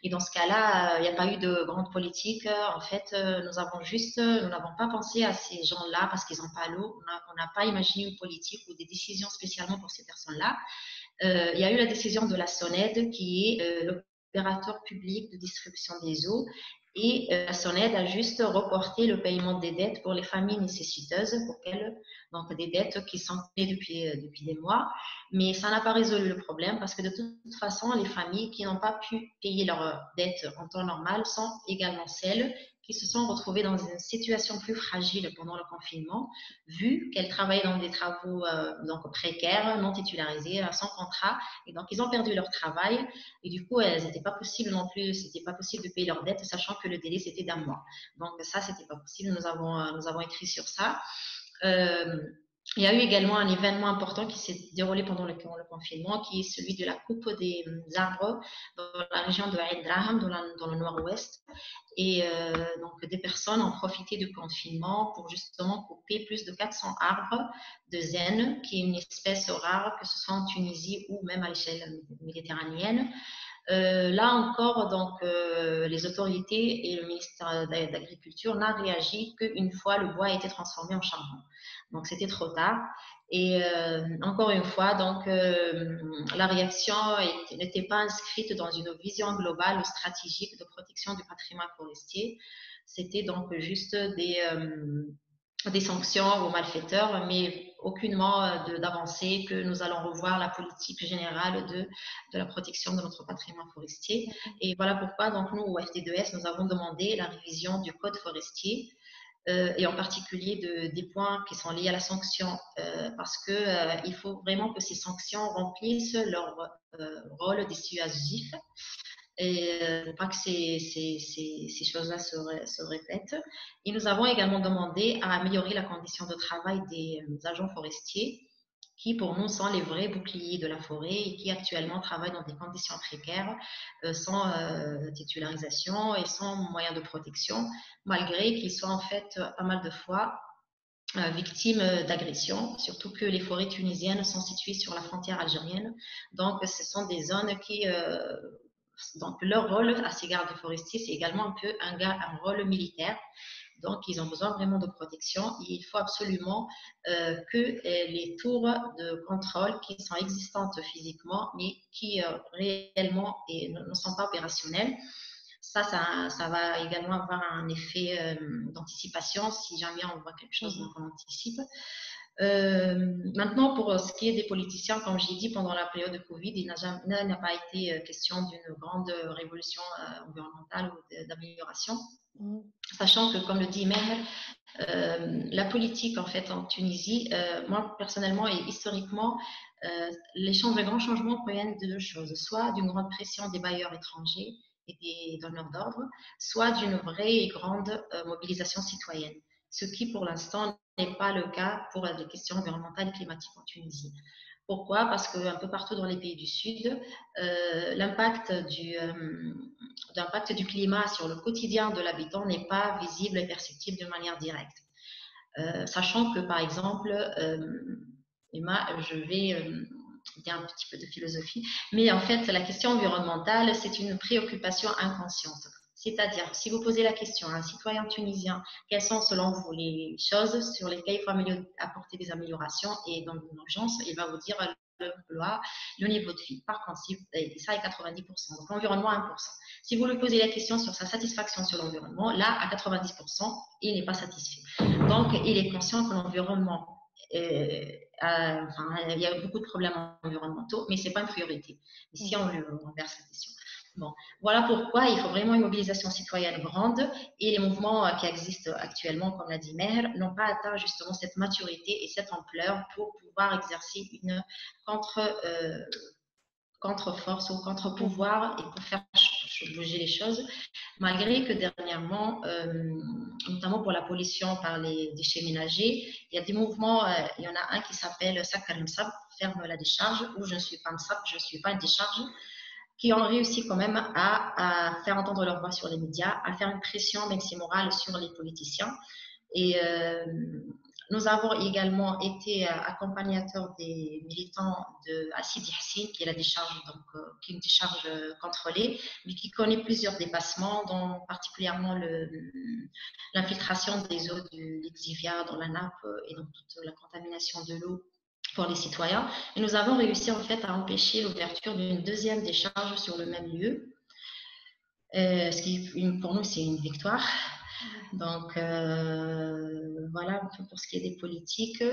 Et dans ce cas-là, il n'y a pas eu de grande politique. En fait, nous n'avons pas pensé à ces gens-là parce qu'ils n'ont pas l'eau. On n'a pas imaginé une politique ou des décisions spécialement pour ces personnes-là. Il y a eu la décision de la SONED, qui est l'opérateur public de distribution des eaux. Et la SONED a juste reporté le paiement des dettes pour les familles nécessiteuses, donc des dettes qui sont payées depuis des mois. Mais ça n'a pas résolu le problème parce que de toute façon, les familles qui n'ont pas pu payer leurs dettes en temps normal sont également celles qui se sont retrouvées dans une situation plus fragile pendant le confinement, vu qu'elles travaillaient dans des travaux donc précaires, non titularisés, sans contrat, et donc ils ont perdu leur travail, et du coup, elles n'étaient pas possible non plus, c'était pas possible de payer leurs dettes, sachant que le délai c'était d'1 mois. Donc ça, c'était pas possible. Nous avons écrit sur ça. Il y a eu également un événement important qui s'est déroulé pendant le confinement, qui est celui de la coupe des arbres dans la région de Ain Draham, dans le nord-ouest. Et donc, des personnes ont profité du confinement pour justement couper plus de 400 arbres de zène, qui est une espèce rare, que ce soit en Tunisie ou même à l'échelle méditerranéenne. Là encore, donc, les autorités et le ministère d'Agriculture n'ont réagi qu'une fois le bois a été transformé en charbon. Donc, c'était trop tard. Et encore une fois, donc, la réaction n'était pas inscrite dans une vision globale ou stratégique de protection du patrimoine forestier. C'était donc juste des sanctions aux malfaiteurs, mais aucunement d'avancée que nous allons revoir la politique générale de la protection de notre patrimoine forestier. Et voilà pourquoi, donc, nous, au FT2S, nous avons demandé la révision du code forestier et en particulier des points qui sont liés à la sanction, parce qu'il faut vraiment que ces sanctions remplissent leur rôle dissuasif et pour pas que ces choses-là se répètent. Et nous avons également demandé à améliorer la condition de travail des agents forestiers qui pour nous sont les vrais boucliers de la forêt et qui actuellement travaillent dans des conditions précaires, sans titularisation et sans moyens de protection, malgré qu'ils soient en fait pas mal de fois victimes d'agressions, surtout que les forêts tunisiennes sont situées sur la frontière algérienne. Donc, ce sont des zones qui... donc, leur rôle à ces gardes forestiers, c'est également un peu un rôle militaire. Donc, ils ont besoin vraiment de protection. Et il faut absolument que les tours de contrôle qui sont existantes physiquement, mais qui réellement ne sont pas opérationnelles, ça va également avoir un effet d'anticipation si jamais on voit quelque chose qu'on anticipe. Maintenant, pour ce qui est des politiciens, comme j'ai dit, pendant la période de Covid, il n'a pas été question d'une grande révolution environnementale ou d'amélioration. Sachant que, comme le dit Meher, la politique en fait en Tunisie, moi personnellement et historiquement, les grands changements proviennent de deux choses, soit d'une grande pression des bailleurs étrangers et des donneurs d'ordre, soit d'une vraie et grande mobilisation citoyenne, ce qui pour l'instant n'est pas le cas pour les questions environnementales et climatiques en Tunisie. Pourquoi? Parce qu'un peu partout dans les pays du Sud, l'impact du climat sur le quotidien de l'habitant n'est pas visible et perceptible de manière directe. Sachant que, par exemple, Emma, je vais dire un petit peu de philosophie, mais en fait, la question environnementale, c'est une préoccupation inconsciente. C'est-à-dire, si vous posez la question à un citoyen tunisien, quelles sont selon vous les choses sur lesquelles il faut apporter des améliorations et dans l'urgence, il va vous dire l'emploi, le niveau de vie. Par contre, et ça est 90%, donc l'environnement 1%. Si vous lui posez la question sur sa satisfaction sur l'environnement, là, à 90%, il n'est pas satisfait. Donc, il est conscient que l'environnement, il y a beaucoup de problèmes environnementaux, mais ce n'est pas une priorité. Ici, on renverse la question. Bon, voilà pourquoi il faut vraiment une mobilisation citoyenne grande et les mouvements qui existent actuellement, comme l'a dit Meher, n'ont pas atteint justement cette maturité et cette ampleur pour pouvoir exercer une contre-force ou contre-pouvoir et pour faire bouger les choses, malgré que dernièrement, notamment pour la pollution par les déchets ménagers, il y a des mouvements, il y en a un qui s'appelle Sakar Msab, ferme la décharge, ou je ne suis pas Msab, je ne suis pas une décharge, qui ont réussi quand même à faire entendre leur voix sur les médias, à faire une pression, même si morale, sur les politiciens. Et nous avons également été accompagnateurs des militants de Sidi Hassin, qui est la décharge, donc, qui est une décharge contrôlée, mais qui connaît plusieurs dépassements, dont particulièrement l'infiltration des eaux du Lixivia dans la nappe et donc toute la contamination de l'eau pour les citoyens. Et nous avons réussi en fait à empêcher l'ouverture d'une deuxième décharge sur le même lieu, ce qui pour nous c'est une victoire. Donc voilà un peu pour ce qui est des politiques.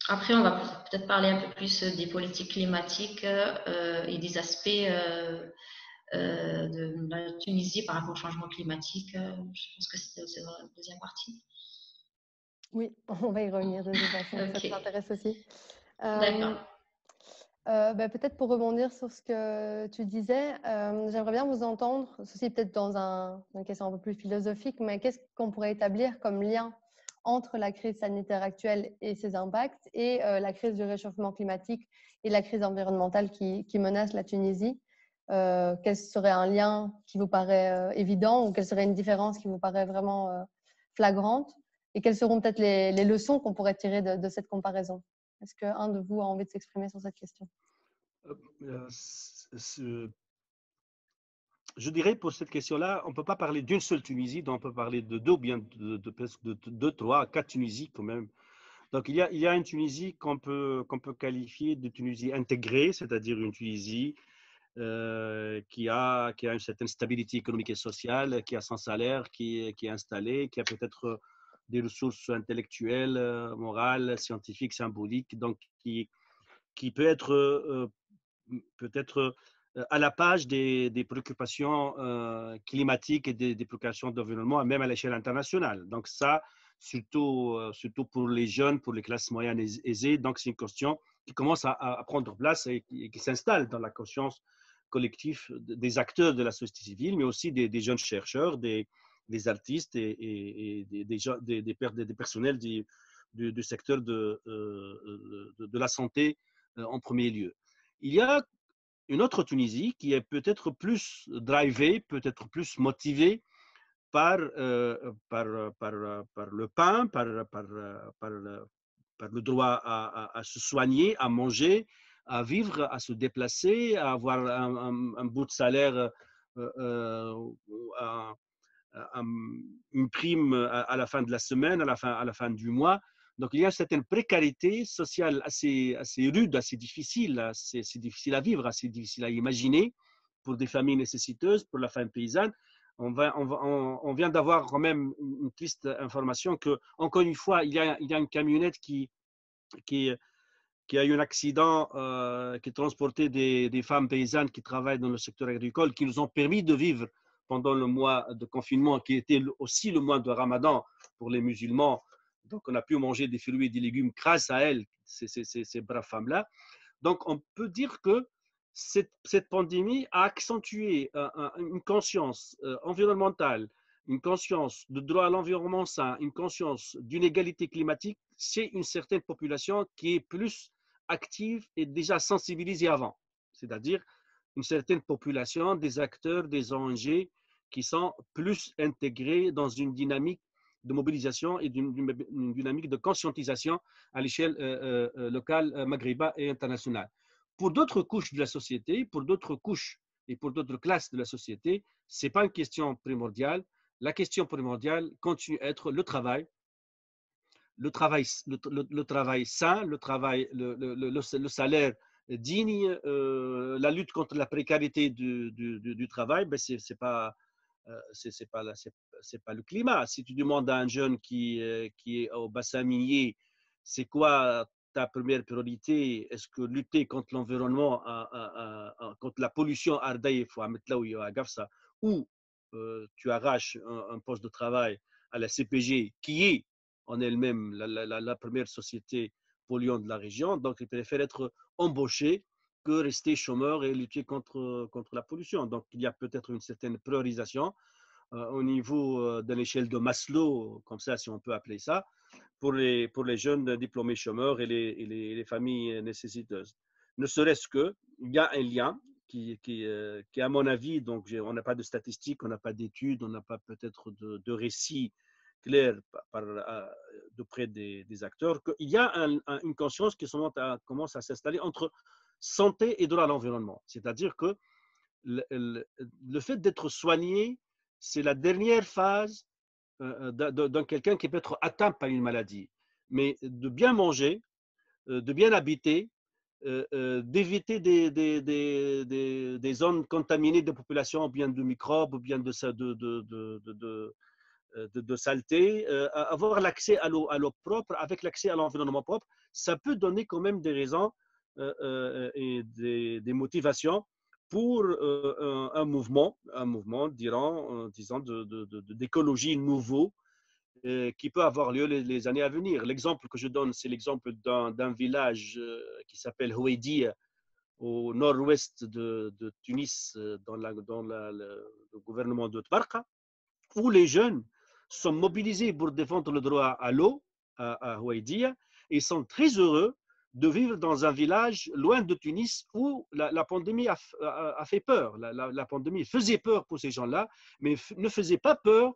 Après, on va peut-être parler un peu plus des politiques climatiques et des aspects de la Tunisie par rapport au changement climatique. Je pense que c'est dans la deuxième partie. Oui, on va y revenir de toute façon. Ça Ok, t'intéresse aussi. d'accord. Peut-être pour rebondir sur ce que tu disais, j'aimerais bien vous entendre, ceci peut-être dans une question un peu plus philosophique, mais qu'est-ce qu'on pourrait établir comme lien entre la crise sanitaire actuelle et ses impacts et la crise du réchauffement climatique et la crise environnementale qui menace la Tunisie? Quel serait un lien qui vous paraît évident ou quelle serait une différence qui vous paraît vraiment flagrante? Et quelles seront peut-être les leçons qu'on pourrait tirer de cette comparaison? Est-ce qu'un de vous a envie de s'exprimer sur cette question? Je dirais pour cette question-là, on ne peut pas parler d'une seule Tunisie, donc on peut parler de deux, ou bien de deux, trois, quatre Tunisie quand même. Donc il y a une Tunisie qu'on peut qualifier de Tunisie intégrée, c'est-à-dire une Tunisie qui a une certaine stabilité économique et sociale, qui a son salaire, qui est installé, qui a peut-être des ressources intellectuelles, morales, scientifiques, symboliques, donc qui peut être peut-être à la page des préoccupations climatiques et des préoccupations d'environnement, même à l'échelle internationale. Donc ça, surtout pour les jeunes, pour les classes moyennes aisées, donc c'est une question qui commence à prendre place et qui s'installe dans la conscience collective des acteurs de la société civile, mais aussi des jeunes chercheurs, des artistes et des personnels du secteur de la santé en premier lieu. Il y a une autre Tunisie qui est peut-être plus drivée, peut-être plus motivée par, par le pain, par le droit à se soigner, à manger, à vivre, à se déplacer, à avoir un bout de salaire, à, une prime à la fin de la semaine, à la fin du mois. Donc, il y a une certaine précarité sociale assez rude, assez difficile à vivre, assez difficile à imaginer pour des familles nécessiteuses, pour la femme paysanne. On vient d'avoir quand même une triste information que, encore une fois, il y a une camionnette qui a eu un accident, qui transportait des femmes paysannes qui travaillent dans le secteur agricole, qui nous ont permis de vivre pendant le mois de confinement, qui était aussi le mois de Ramadan pour les musulmans. Donc, on a pu manger des fruits et des légumes grâce à elles, ces braves femmes-là. Donc, on peut dire que cette pandémie a accentué une conscience environnementale, une conscience de droit à l'environnement sain, une conscience d'une égalité climatique chez une certaine population qui est plus active et déjà sensibilisée avant. C'est-à-dire une certaine population, des acteurs, des ONG qui sont plus intégrés dans une dynamique de mobilisation et d'une dynamique de conscientisation à l'échelle locale, maghrébine et internationale. Pour d'autres couches de la société, pour d'autres couches et pour d'autres classes de la société, ce n'est pas une question primordiale. La question primordiale continue à être le travail sain, le salaire digne, la lutte contre la précarité du travail, ben c'est pas le climat. Si tu demandes à un jeune qui est au bassin minier, c'est quoi ta première priorité? Est-ce que lutter contre l'environnement, contre la pollution, ou tu arraches un poste de travail à la CPG, qui est en elle-même la première société polluante de la région, donc il préfère être embauché que rester chômeur et lutter contre la pollution. Donc il y a peut-être une certaine priorisation au niveau de l'échelle de Maslow, comme ça si on peut appeler ça, pour les jeunes diplômés chômeurs et les familles nécessiteuses. Ne serait-ce qu'il y a un lien qui, à mon avis, donc on n'a pas de statistiques, on n'a pas d'études, on n'a pas peut-être de récits clairs d'auprès des acteurs, qu'il y a une conscience qui commence à s'installer entre santé et droit à l'environnement. C'est-à-dire que le fait d'être soigné, c'est la dernière phase d'un quelqu'un qui peut être atteint par une maladie. Mais de bien manger, de bien habiter, d'éviter des zones contaminées de population, ou bien de microbes, ou bien de saleté, avoir l'accès à l'eau propre, avec l'accès à l'environnement propre, ça peut donner quand même des raisons et des motivations pour un mouvement disons d'écologie nouveau qui peut avoir lieu les années à venir. L'exemple que je donne, c'est l'exemple d'un village qui s'appelle Houaidia, au nord-ouest de Tunis, dans le gouvernement de Tbarka, où les jeunes sont mobilisés pour défendre le droit à l'eau à Houaidia et sont très heureux de vivre dans un village loin de Tunis où la pandémie a fait peur. La pandémie faisait peur pour ces gens-là, mais ne faisait pas peur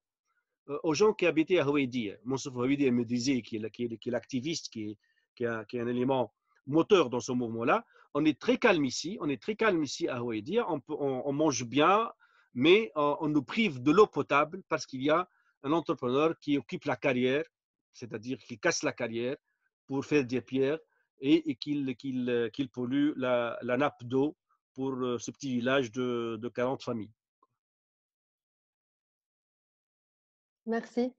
aux gens qui habitaient à Houaidia. Moussouf Houaidia me disait qu'il est l'activiste, qui est un élément moteur dans ce mouvement-là. On est très calme ici, à Houaidia, on mange bien, mais on nous prive de l'eau potable parce qu'il y a un entrepreneur qui occupe la carrière, c'est-à-dire qui casse la carrière pour faire des pierres et qu'il pollue la nappe d'eau pour ce petit village de 40 familles. Merci.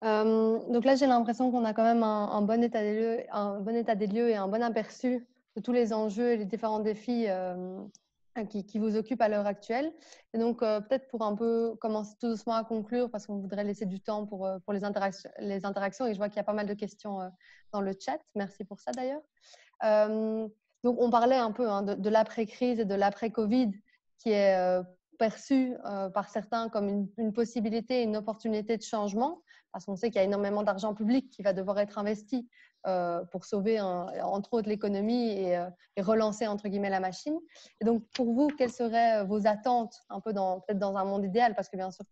Donc là, j'ai l'impression qu'on a quand même un bon état des lieux et un bon aperçu de tous les enjeux et les différents défis qui vous occupent à l'heure actuelle. Et donc, peut-être pour un peu commencer tout doucement à conclure, parce qu'on voudrait laisser du temps pour les interactions, et je vois qu'il y a pas mal de questions dans le chat. Merci pour ça d'ailleurs. Donc, on parlait un peu de l'après-crise et de l'après-Covid, qui est perçu par certains comme une possibilité, une opportunité de changement, parce qu'on sait qu'il y a énormément d'argent public qui va devoir être investi pour sauver entre autres l'économie et relancer entre guillemets la machine. Et donc pour vous, quelles seraient vos attentes un peu peut-être dans un monde idéal, parce que bien sûr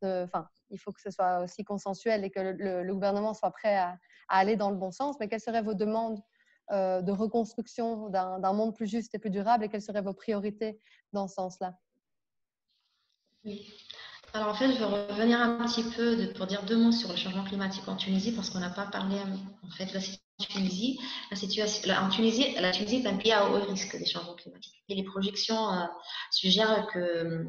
il faut que ce soit aussi consensuel et que le gouvernement soit prêt à aller dans le bon sens, mais quelles seraient vos demandes de reconstruction d'un monde plus juste et plus durable, et quelles seraient vos priorités dans ce sens-là? Oui. Alors en fait, je veux revenir un petit peu pour dire deux mots sur le changement climatique en Tunisie, parce qu'on n'a pas parlé en fait de la situation en Tunisie. En Tunisie, la Tunisie est un pays à haut risque des changements climatiques. Et les projections suggèrent que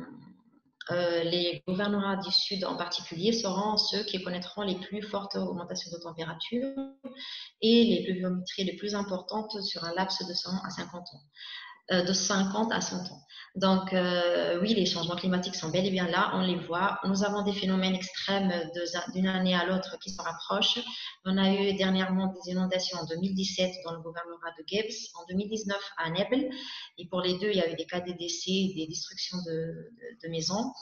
les gouvernements du Sud en particulier seront ceux qui connaîtront les plus fortes augmentations de température et les pluviométries les plus importantes sur un laps de 100 à 50 ans. De 50 à 100 ans. Donc, oui, les changements climatiques sont bel et bien là, on les voit. Nous avons des phénomènes extrêmes d'une année à l'autre qui se rapprochent. On a eu dernièrement des inondations en 2017 dans le gouvernorat de Gebs, en 2019 à Nebel, et pour les deux, il y a eu des cas de décès et des destructions de maisons.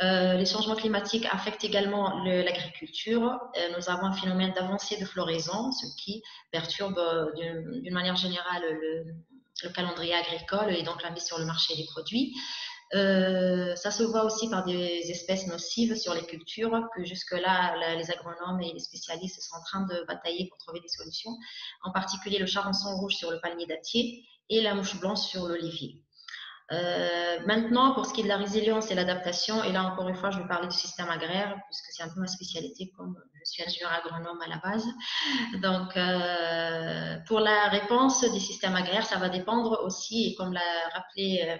Les changements climatiques affectent également l'agriculture. Nous avons un phénomène d'avancée de floraison, ce qui perturbe d'une manière générale le calendrier agricole et donc la mise sur le marché des produits. Ça se voit aussi par des espèces nocives sur les cultures que jusque-là, les agronomes et les spécialistes sont en train de batailler pour trouver des solutions, en particulier le charançon rouge sur le palmier dattier et la mouche blanche sur l'olivier. Maintenant, pour ce qui est de la résilience et l'adaptation, et là encore une fois, je vais parler du système agraire, puisque c'est un peu ma spécialité, comme je suis ingénieur agronome à la base. Donc, pour la réponse des systèmes agraires, ça va dépendre aussi, et comme l'a rappelé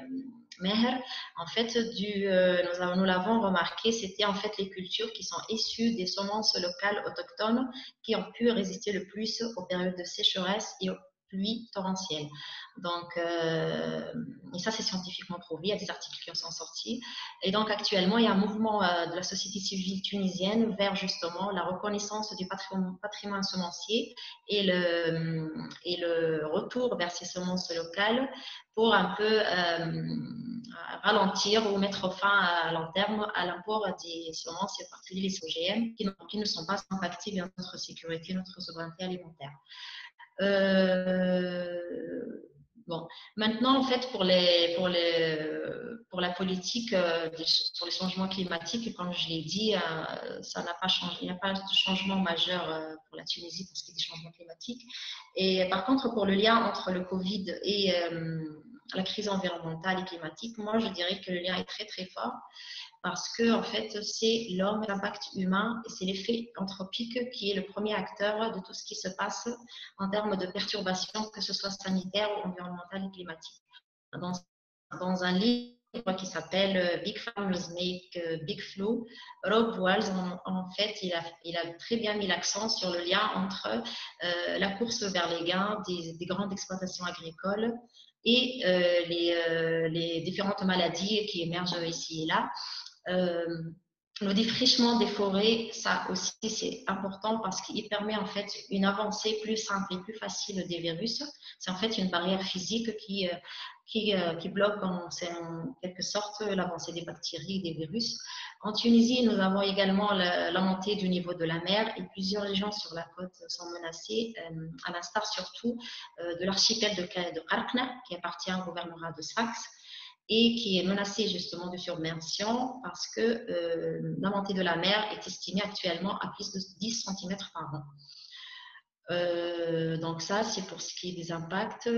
Meher, en fait, nous l'avons remarqué, c'était en fait les cultures qui sont issues des semences locales autochtones qui ont pu résister le plus aux périodes de sécheresse et aux pluies torrentielles. Donc, et ça, c'est scientifiquement prouvé, il y a des articles qui en sont sortis. Et donc, actuellement, il y a un mouvement de la société civile tunisienne vers justement la reconnaissance du patrimoine semencier et le retour vers ces semences locales pour un peu ralentir ou mettre fin à long terme à l'import des semences, et en particulier les OGM, qui ne sont pas impactifs dans notre sécurité, notre souveraineté alimentaire. Bon, maintenant, en fait, pour la politique sur les changements climatiques, comme je l'ai dit, ça n'a pas changé. Il n'y a pas de changement majeur pour la Tunisie pour ce qui est des changements climatiques. Et par contre, pour le lien entre le Covid et la crise environnementale et climatique, moi, je dirais que le lien est très, très fort. Parce que en fait, c'est l'homme, l'impact humain, et c'est l'effet anthropique qui est le premier acteur de tout ce qui se passe en termes de perturbations, que ce soit sanitaire ou environnementale et climatique. Dans un livre qui s'appelle Big Farmers Make Big Flow. Rob Walls, en fait, il a très bien mis l'accent sur le lien entre la course vers les gains des grandes exploitations agricoles et les différentes maladies qui émergent ici et là. Le défrichement des forêts, ça aussi c'est important parce qu'il permet en fait une avancée plus simple et plus facile des virus. C'est en fait une barrière physique qui bloque en quelque sorte l'avancée des bactéries et des virus. En Tunisie, nous avons également la montée du niveau de la mer et plusieurs régions sur la côte sont menacées, à l'instar surtout de l'archipel de Qarqna qui appartient au gouvernorat de Sfax et qui est menacé justement de submersion parce que la montée de la mer est estimée actuellement à plus de 10 cm par an. Donc ça, c'est pour ce qui est des impacts.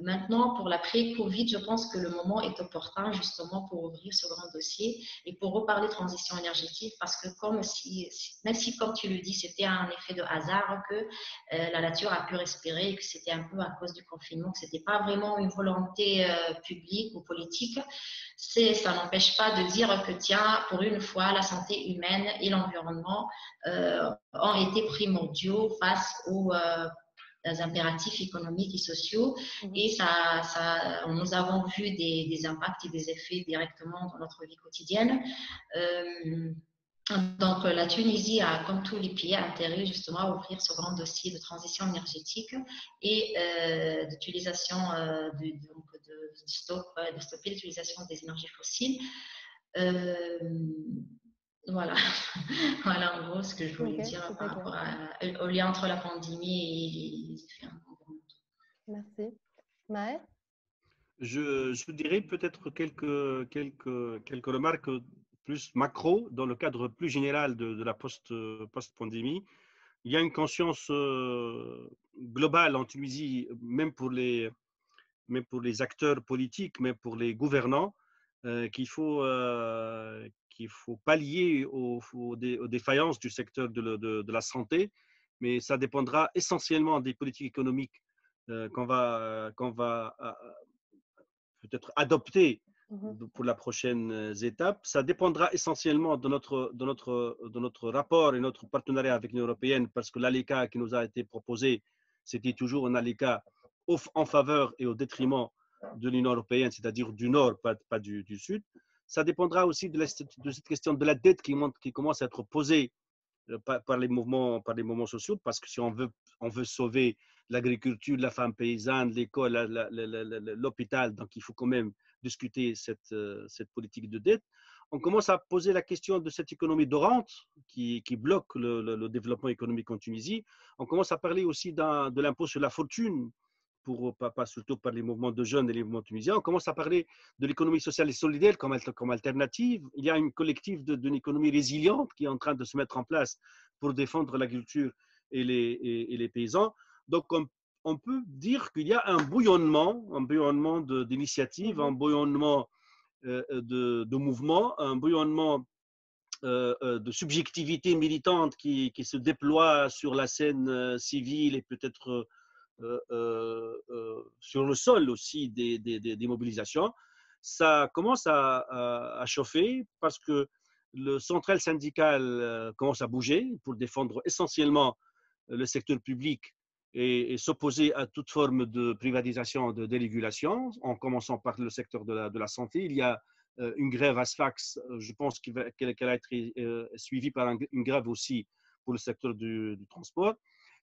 Maintenant, pour l'après-Covid, je pense que le moment est opportun justement pour ouvrir ce grand dossier et pour reparler transition énergétique parce que même si comme tu le dis, c'était un effet de hasard que la nature a pu respirer et que c'était un peu à cause du confinement, que c'était pas vraiment une volonté publique ou politique, ça n'empêche pas de dire que tiens, pour une fois, la santé humaine et l'environnement ont été primordiaux face aux impératifs économiques et sociaux. Et nous avons vu des impacts et des effets directement dans notre vie quotidienne. Donc, la Tunisie a, comme tous les pays, intérêt justement à ouvrir ce grand dossier de transition énergétique et d'utilisation, de stopper l'utilisation des énergies fossiles. Voilà. Voilà en gros ce que je voulais dire par rapport au lien entre la pandémie et les effets environnementaux. Merci. Maë? Je dirais peut-être quelques remarques plus macro dans le cadre plus général de la post-pandémie. Il y a une conscience globale en Tunisie, même pour les acteurs politiques, mais pour les gouvernants, qu'il faut pallier aux défaillances du secteur de la santé, mais ça dépendra essentiellement des politiques économiques qu'on va peut-être adopter pour la prochaine étape. Ça dépendra essentiellement de notre rapport et notre partenariat avec l'Union européenne, parce que l'ALECA qui nous a été proposé, c'était toujours un ALECA en faveur et au détriment de l'Union européenne, c'est-à-dire du Nord, pas du Sud. Ça dépendra aussi de cette question de la dette qui commence à être posée par les mouvements sociaux, parce que si on veut sauver l'agriculture, la femme paysanne, l'école, l'hôpital, donc il faut quand même discuter cette politique de dette. On commence à poser la question de cette économie de rente qui bloque le développement économique en Tunisie. On commence à parler aussi de l'impôt sur la fortune, pas surtout par les mouvements de jeunes et les mouvements tunisiens. On commence à parler de l'économie sociale et solidaire comme alternative. Il y a une collective d'une économie résiliente qui est en train de se mettre en place pour défendre l'agriculture et les paysans. Donc, on peut dire qu'il y a un bouillonnement d'initiatives, un bouillonnement de mouvements, un bouillonnement de subjectivité militante qui se déploie sur la scène civile et peut-être sur le sol aussi des mobilisations. Ça commence à chauffer parce que le central syndical commence à bouger pour défendre essentiellement le secteur public et s'opposer à toute forme de privatisation, de dérégulation, en commençant par le secteur de la santé. Il y a une grève à Sfax, je pense qu'elle a été suivie par une grève aussi pour le secteur du transport.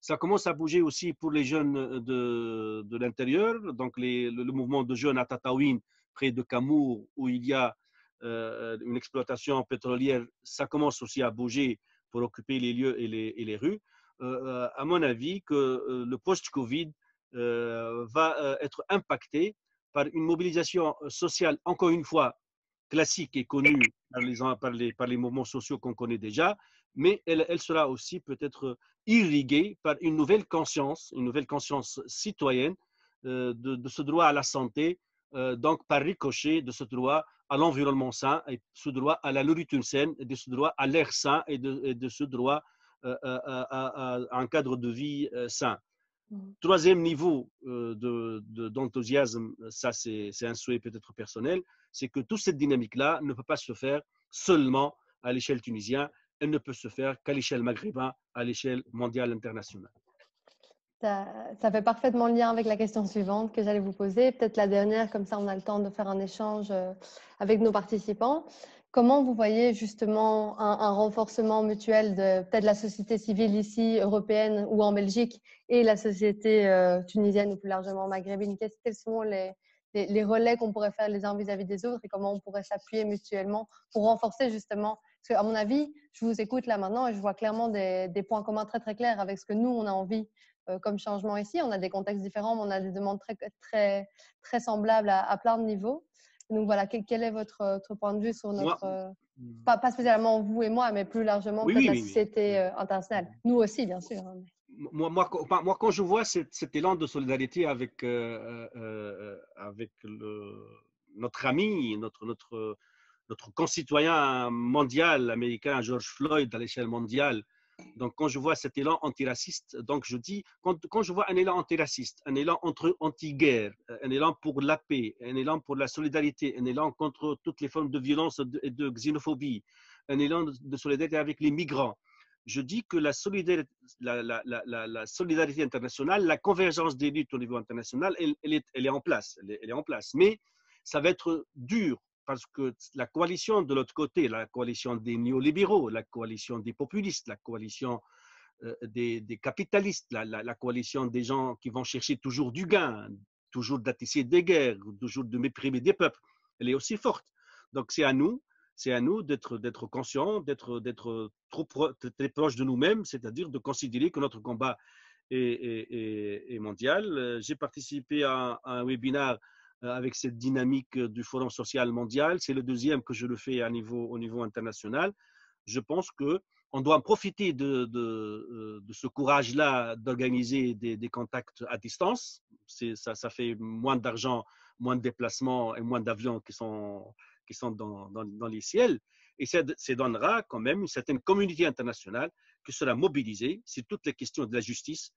Ça commence à bouger aussi pour les jeunes de l'intérieur, donc le mouvement de jeunes à Tataouine, près de Camour, où il y a une exploitation pétrolière. Ça commence aussi à bouger pour occuper les lieux et les rues. À mon avis, que le post-Covid va être impacté par une mobilisation sociale, encore une fois, classique et connue par les mouvements sociaux qu'on connaît déjà, mais elle sera aussi peut-être irriguée par une nouvelle conscience citoyenne de ce droit à la santé, donc par ricochet de ce droit à l'environnement sain, et ce droit à la nourriture saine, et de ce droit à l'air sain et de ce droit à un cadre de vie sain. Troisième niveau d'enthousiasme, ça c'est un souhait peut-être personnel, c'est que toute cette dynamique-là ne peut pas se faire seulement à l'échelle tunisienne, elle ne peut se faire qu'à l'échelle maghrébine, à l'échelle mondiale internationale. Ça fait parfaitement lien avec la question suivante que j'allais vous poser, peut-être la dernière, comme ça on a le temps de faire un échange avec nos participants. Comment vous voyez justement un renforcement mutuel de peut-être la société civile ici, européenne ou en Belgique, et la société tunisienne ou plus largement maghrébine? Quels sont les relais qu'on pourrait faire les uns vis-à-vis des autres et comment on pourrait s'appuyer mutuellement pour renforcer justement? Parce qu'à mon avis, je vous écoute là maintenant et je vois clairement des points communs très très clairs avec ce que nous, on a envie comme changement ici. On a des contextes différents, mais on a des demandes très semblables à plein de niveaux. Donc voilà, quel est votre point de vue sur notre, pas spécialement vous et moi, mais plus largement oui, peut-être la oui, société internationale. Nous aussi, bien sûr. Moi, quand je vois cet élan de solidarité avec, avec notre ami, notre concitoyen mondial américain, George Floyd, à l'échelle mondiale, donc quand je vois cet élan antiraciste, donc je dis, quand je vois un élan antiraciste, un élan anti-guerre, un élan pour la paix, un élan pour la solidarité, un élan contre toutes les formes de violence et de xénophobie, un élan de solidarité avec les migrants, je dis que la solidarité internationale, la convergence des luttes au niveau international, elle est en place. Elle est en place. Mais ça va être dur parce que la coalition de l'autre côté, la coalition des néolibéraux, la coalition des populistes, la coalition des capitalistes, la coalition des gens qui vont chercher toujours du gain, toujours d'attiser des guerres, toujours de méprimer des peuples, elle est aussi forte. Donc c'est à nous d'être conscients, d'être très proches de nous-mêmes, c'est-à-dire de considérer que notre combat est mondial. J'ai participé à un webinaire avec cette dynamique du Forum social mondial. C'est le deuxième que je le fais au niveau international. Je pense qu'on doit profiter de ce courage-là d'organiser des contacts à distance. Ça fait moins d'argent, moins de déplacements et moins d'avions qui sont dans les ciels. Et ça donnera quand même une certaine communauté internationale qui sera mobilisée sur toutes les questions de la justice,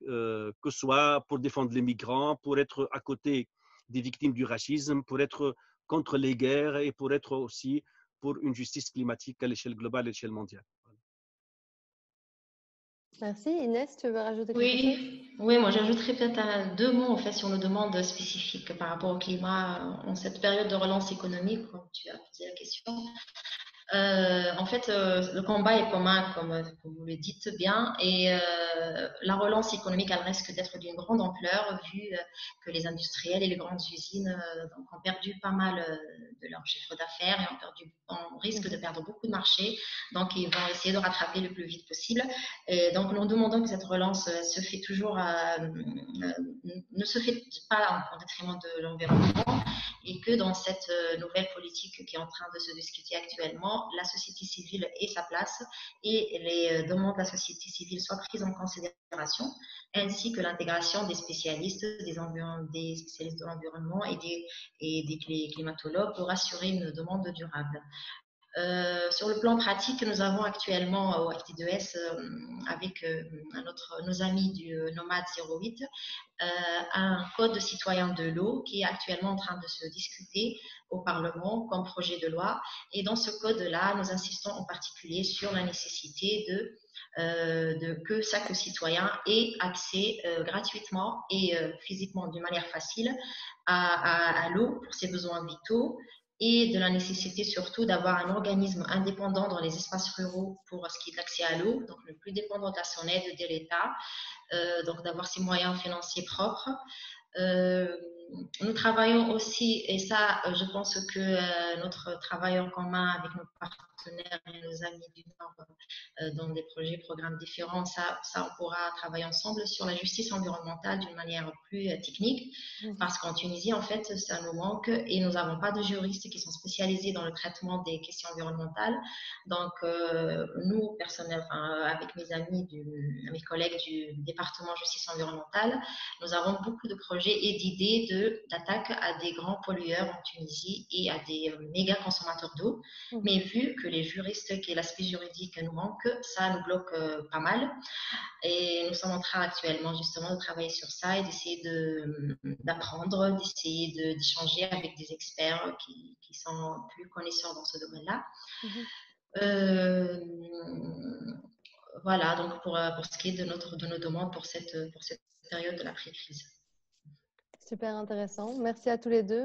que ce soit pour défendre les migrants, pour être à côté des victimes du racisme, pour être contre les guerres et pour être aussi pour une justice climatique à l'échelle globale et à l'échelle mondiale. Merci. Inès, tu veux rajouter quelque chose? Oui, moi j'ajouterais peut-être deux mots en fait sur nos demandes spécifiques par rapport au climat en cette période de relance économique, comme tu as posé la question. En fait, le combat est commun, comme vous le dites bien, et la relance économique, elle risque d'être d'une grande ampleur, vu que les industriels et les grandes usines donc, ont perdu pas mal de leur chiffre d'affaires et on risque de perdre beaucoup de marchés. Donc, ils vont essayer de rattraper le plus vite possible. Et donc, nous demandons que cette relance se fait toujours, ne se fait pas en détriment de l'environnement, et que dans cette nouvelle politique qui est en train de se discuter actuellement, la société civile ait sa place et les demandes de la société civile soient prises en considération, ainsi que l'intégration des spécialistes, des spécialistes de l'environnement et des climatologues pour assurer une demande durable. Sur le plan pratique, nous avons actuellement au FT2S avec nos amis du Nomade 08 un code citoyen de l'eau qui est actuellement en train de se discuter au Parlement comme projet de loi. Et dans ce code-là, nous insistons en particulier sur la nécessité que chaque citoyen ait accès gratuitement et physiquement d'une manière facile à l'eau pour ses besoins vitaux, et de la nécessité surtout d'avoir un organisme indépendant dans les espaces ruraux pour ce qui est de l'accès à l'eau, donc ne plus dépendant de son aide de l'État, donc d'avoir ses moyens financiers propres. Nous travaillons aussi, et ça, je pense que notre travail en commun avec nos partenaires et nos amis du Nord dans des projets, programmes différents, ça, on pourra travailler ensemble sur la justice environnementale d'une manière plus technique, parce qu'en Tunisie, en fait, ça nous manque et nous n'avons pas de juristes qui sont spécialisés dans le traitement des questions environnementales. Donc, nous, personnels, avec mes amis, mes collègues du département justice environnementale, nous avons beaucoup de projets et d'idées d'attaque à des grands pollueurs en Tunisie et à des méga consommateurs d'eau. Mais vu que les juristes et l'aspect juridique nous manquent, ça nous bloque pas mal. Et nous sommes en train actuellement justement de travailler sur ça et d'essayer d'apprendre, d'essayer d'échanger avec des experts qui sont plus connaisseurs dans ce domaine-là. Voilà, donc pour ce qui est de nos demandes pour cette période de l'après-crise. Super intéressant. Merci à tous les deux.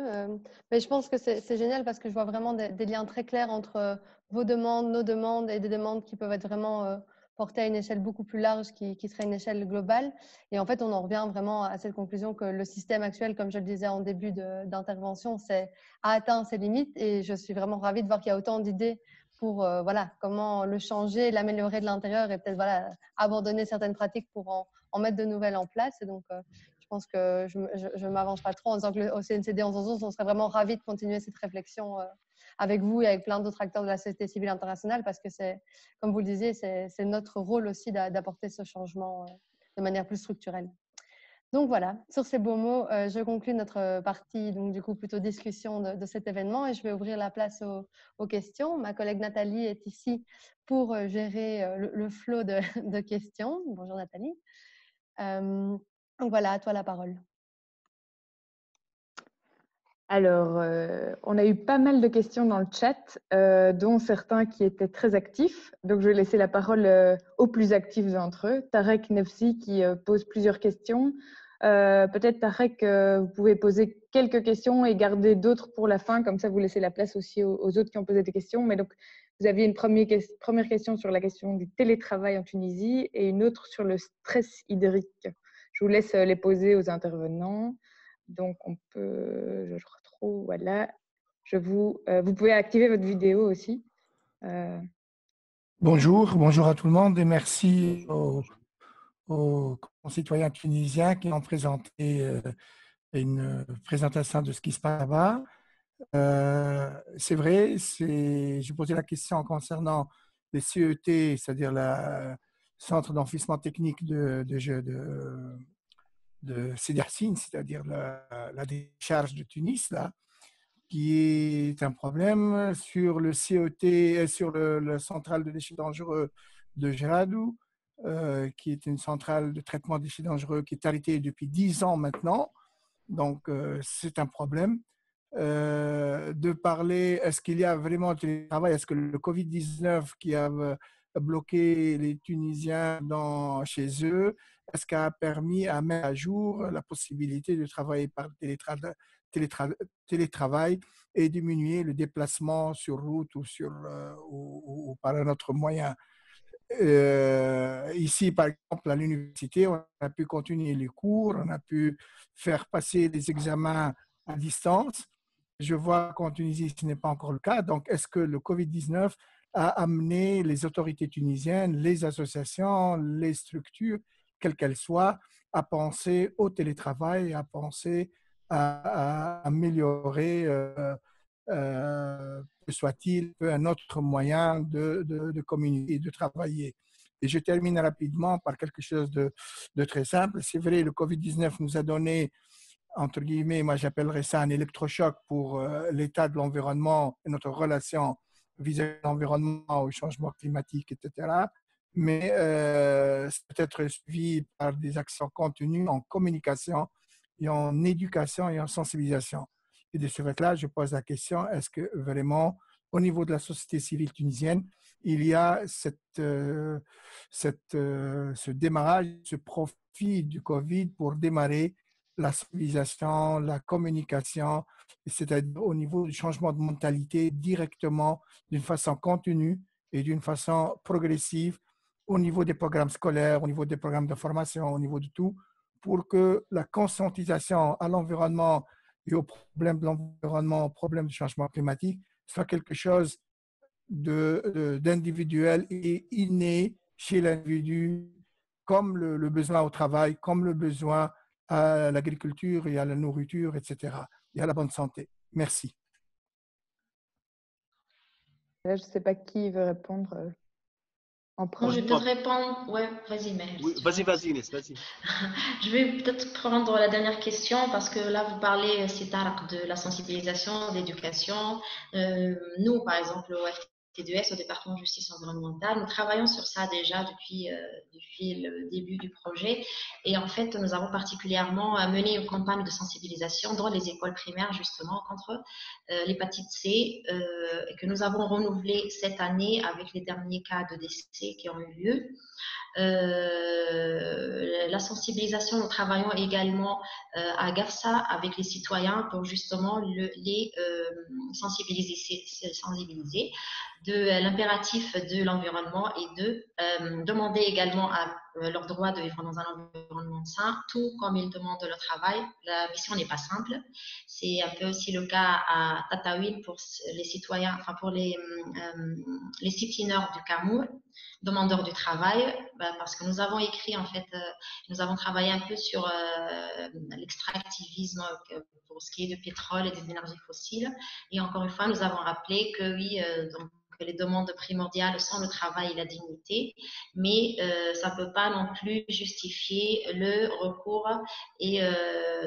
Mais je pense que c'est génial parce que je vois vraiment des liens très clairs entre vos demandes, nos demandes et des demandes qui peuvent être vraiment portées à une échelle beaucoup plus large qui serait une échelle globale. Et en fait, on en revient vraiment à cette conclusion que le système actuel, comme je le disais en début d'intervention, a atteint ses limites. Et je suis vraiment ravie de voir qu'il y a autant d'idées pour voilà, comment le changer, l'améliorer de l'intérieur et peut-être voilà, abandonner certaines pratiques pour en mettre de nouvelles en place. Et donc, je pense que je ne m'avance pas trop en disant que au CNCD 1111, on serait vraiment ravis de continuer cette réflexion avec vous et avec plein d'autres acteurs de la société civile internationale parce que c'est, comme vous le disiez, c'est notre rôle aussi d'apporter ce changement de manière plus structurelle. Donc voilà, sur ces beaux mots, je conclue notre partie, donc du coup plutôt discussion de cet événement et je vais ouvrir la place aux questions. Ma collègue Nathalie est ici pour gérer le flot de questions. Bonjour Nathalie. Donc voilà, à toi la parole. Alors, on a eu pas mal de questions dans le chat, dont certains qui étaient très actifs. Donc, je vais laisser la parole aux plus actifs d'entre eux. Tarek Nefsi qui pose plusieurs questions. Peut-être Tarek, vous pouvez poser quelques questions et garder d'autres pour la fin. Comme ça, vous laissez la place aussi aux autres qui ont posé des questions. Mais donc, vous aviez une première question sur la question du télétravail en Tunisie et une autre sur le stress hydrique. Je vous laisse les poser aux intervenants. Donc, on peut, je retrouve, voilà. Vous pouvez activer votre vidéo aussi. Bonjour à tout le monde et merci aux concitoyens tunisiens qui ont présenté une présentation de ce qui se passe là-bas. C'est vrai, j'ai posé la question concernant les CET, c'est-à-dire le Centre d'enfouissement technique de Sidi Yassine, c'est-à-dire la décharge de Tunis, là, qui est un problème sur le CET, sur le centrale de déchets dangereux de Geradou, qui est une centrale de traitement des déchets dangereux qui est arrêtée depuis 10 ans maintenant. Donc, c'est un problème. De parler, est-ce qu'il y a vraiment du télétravail? Est-ce que le Covid-19 qui a bloqué les Tunisiens chez eux, est-ce qu'il a permis à mettre à jour la possibilité de travailler par télétravail et diminuer le déplacement sur route ou par un autre moyen? Ici, par exemple, à l'université, on a pu continuer les cours, on a pu faire passer des examens à distance. Je vois qu'en Tunisie, ce n'est pas encore le cas. Donc, est-ce que le Covid-19 a amené les autorités tunisiennes, les associations, les structures, quelles qu'elles soient, à penser au télétravail, à penser à améliorer, soit-il, un autre moyen de communiquer, de travailler? Et je termine rapidement par quelque chose de très simple. C'est vrai, le Covid-19 nous a donné, entre guillemets, moi j'appellerais ça un électrochoc pour l'état de l'environnement et notre relation vis-à-vis de l'environnement, au changement climatique, etc. Mais c'est peut-être suivi par des actions continues en communication et en éducation et en sensibilisation. Et de ce fait-là, je pose la question, est-ce que vraiment, au niveau de la société civile tunisienne, il y a ce démarrage, ce profit du Covid pour démarrer la civilisation, la communication, c'est-à-dire au niveau du changement de mentalité directement, d'une façon continue et d'une façon progressive, au niveau des programmes scolaires, au niveau des programmes de formation, au niveau de tout, pour que la conscientisation à l'environnement et aux problèmes de l'environnement, aux problèmes du changement climatique, soit quelque chose d'individuel et inné chez l'individu, comme le besoin au travail, comme le besoin à l'agriculture et à la nourriture, etc. et à la bonne santé. Merci. Là, je ne sais pas qui veut répondre. en Bon, je vais peut-être premier. répondre. Ouais, vas-y, mais Oui, si tu veux. vas-y, Inès, vas-y. Je vais peut-être prendre la dernière question parce que là, vous parlez, c'est de la sensibilisation, de l'éducation. Nous, par exemple, au FT2S, au département de justice environnementale, nous travaillons sur ça déjà depuis le début du projet. Et en fait, nous avons particulièrement mené une campagne de sensibilisation dans les écoles primaires, justement, contre l'hépatite C, et que nous avons renouvelé cette année avec les derniers cas de décès qui ont eu lieu. La sensibilisation, nous travaillons également à GAFSA avec les citoyens pour justement les sensibiliser de l'impératif de l'environnement et de demander également à leur droit de vivre dans un environnement sain, tout comme ils demandent le travail. La mission n'est pas simple. C'est un peu aussi le cas à Tataouine pour les citoyens, enfin pour les cityneurs du Cameroun, demandeurs du travail, parce que nous avons écrit, en fait, nous avons travaillé un peu sur l'extractivisme pour ce qui est de pétrole et des énergies fossiles. Et encore une fois, nous avons rappelé que oui, donc, les demandes primordiales sont le travail et la dignité, mais ça ne peut pas non plus justifier le recours et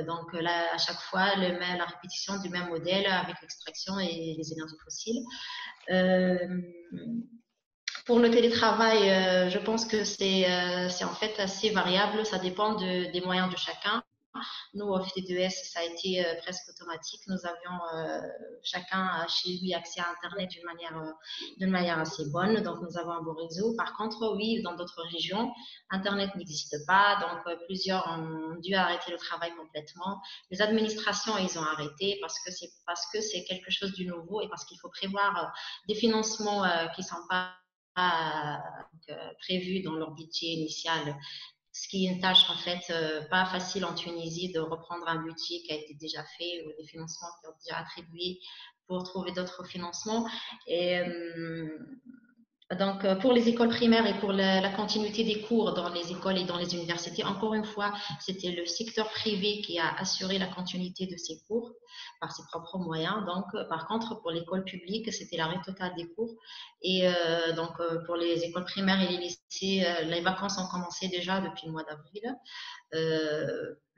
donc là, à chaque fois la répétition du même modèle avec l'extraction et les énergies fossiles. Pour le télétravail, je pense que c'est en fait assez variable, ça dépend des moyens de chacun. Nous, au FT2S, ça a été presque automatique. Nous avions chacun chez lui accès à Internet d'une manière assez bonne, donc nous avons un bon réseau. Par contre, oui, dans d'autres régions, Internet n'existe pas, donc plusieurs ont dû arrêter le travail complètement. Les administrations, ils ont arrêté parce que c'est quelque chose de nouveau et parce qu'il faut prévoir des financements qui ne sont pas prévus dans leur budget initial, ce qui est une tâche en fait pas facile en Tunisie de reprendre un budget qui a été déjà fait ou des financements qui ont déjà attribués pour trouver d'autres financements. Et donc, pour les écoles primaires et pour la continuité des cours dans les écoles et dans les universités, encore une fois, c'était le secteur privé qui a assuré la continuité de ces cours par ses propres moyens. Donc, par contre, pour l'école publique, c'était l'arrêt total des cours. Et donc, pour les écoles primaires et les lycées, les vacances ont commencé déjà depuis le mois d'avril.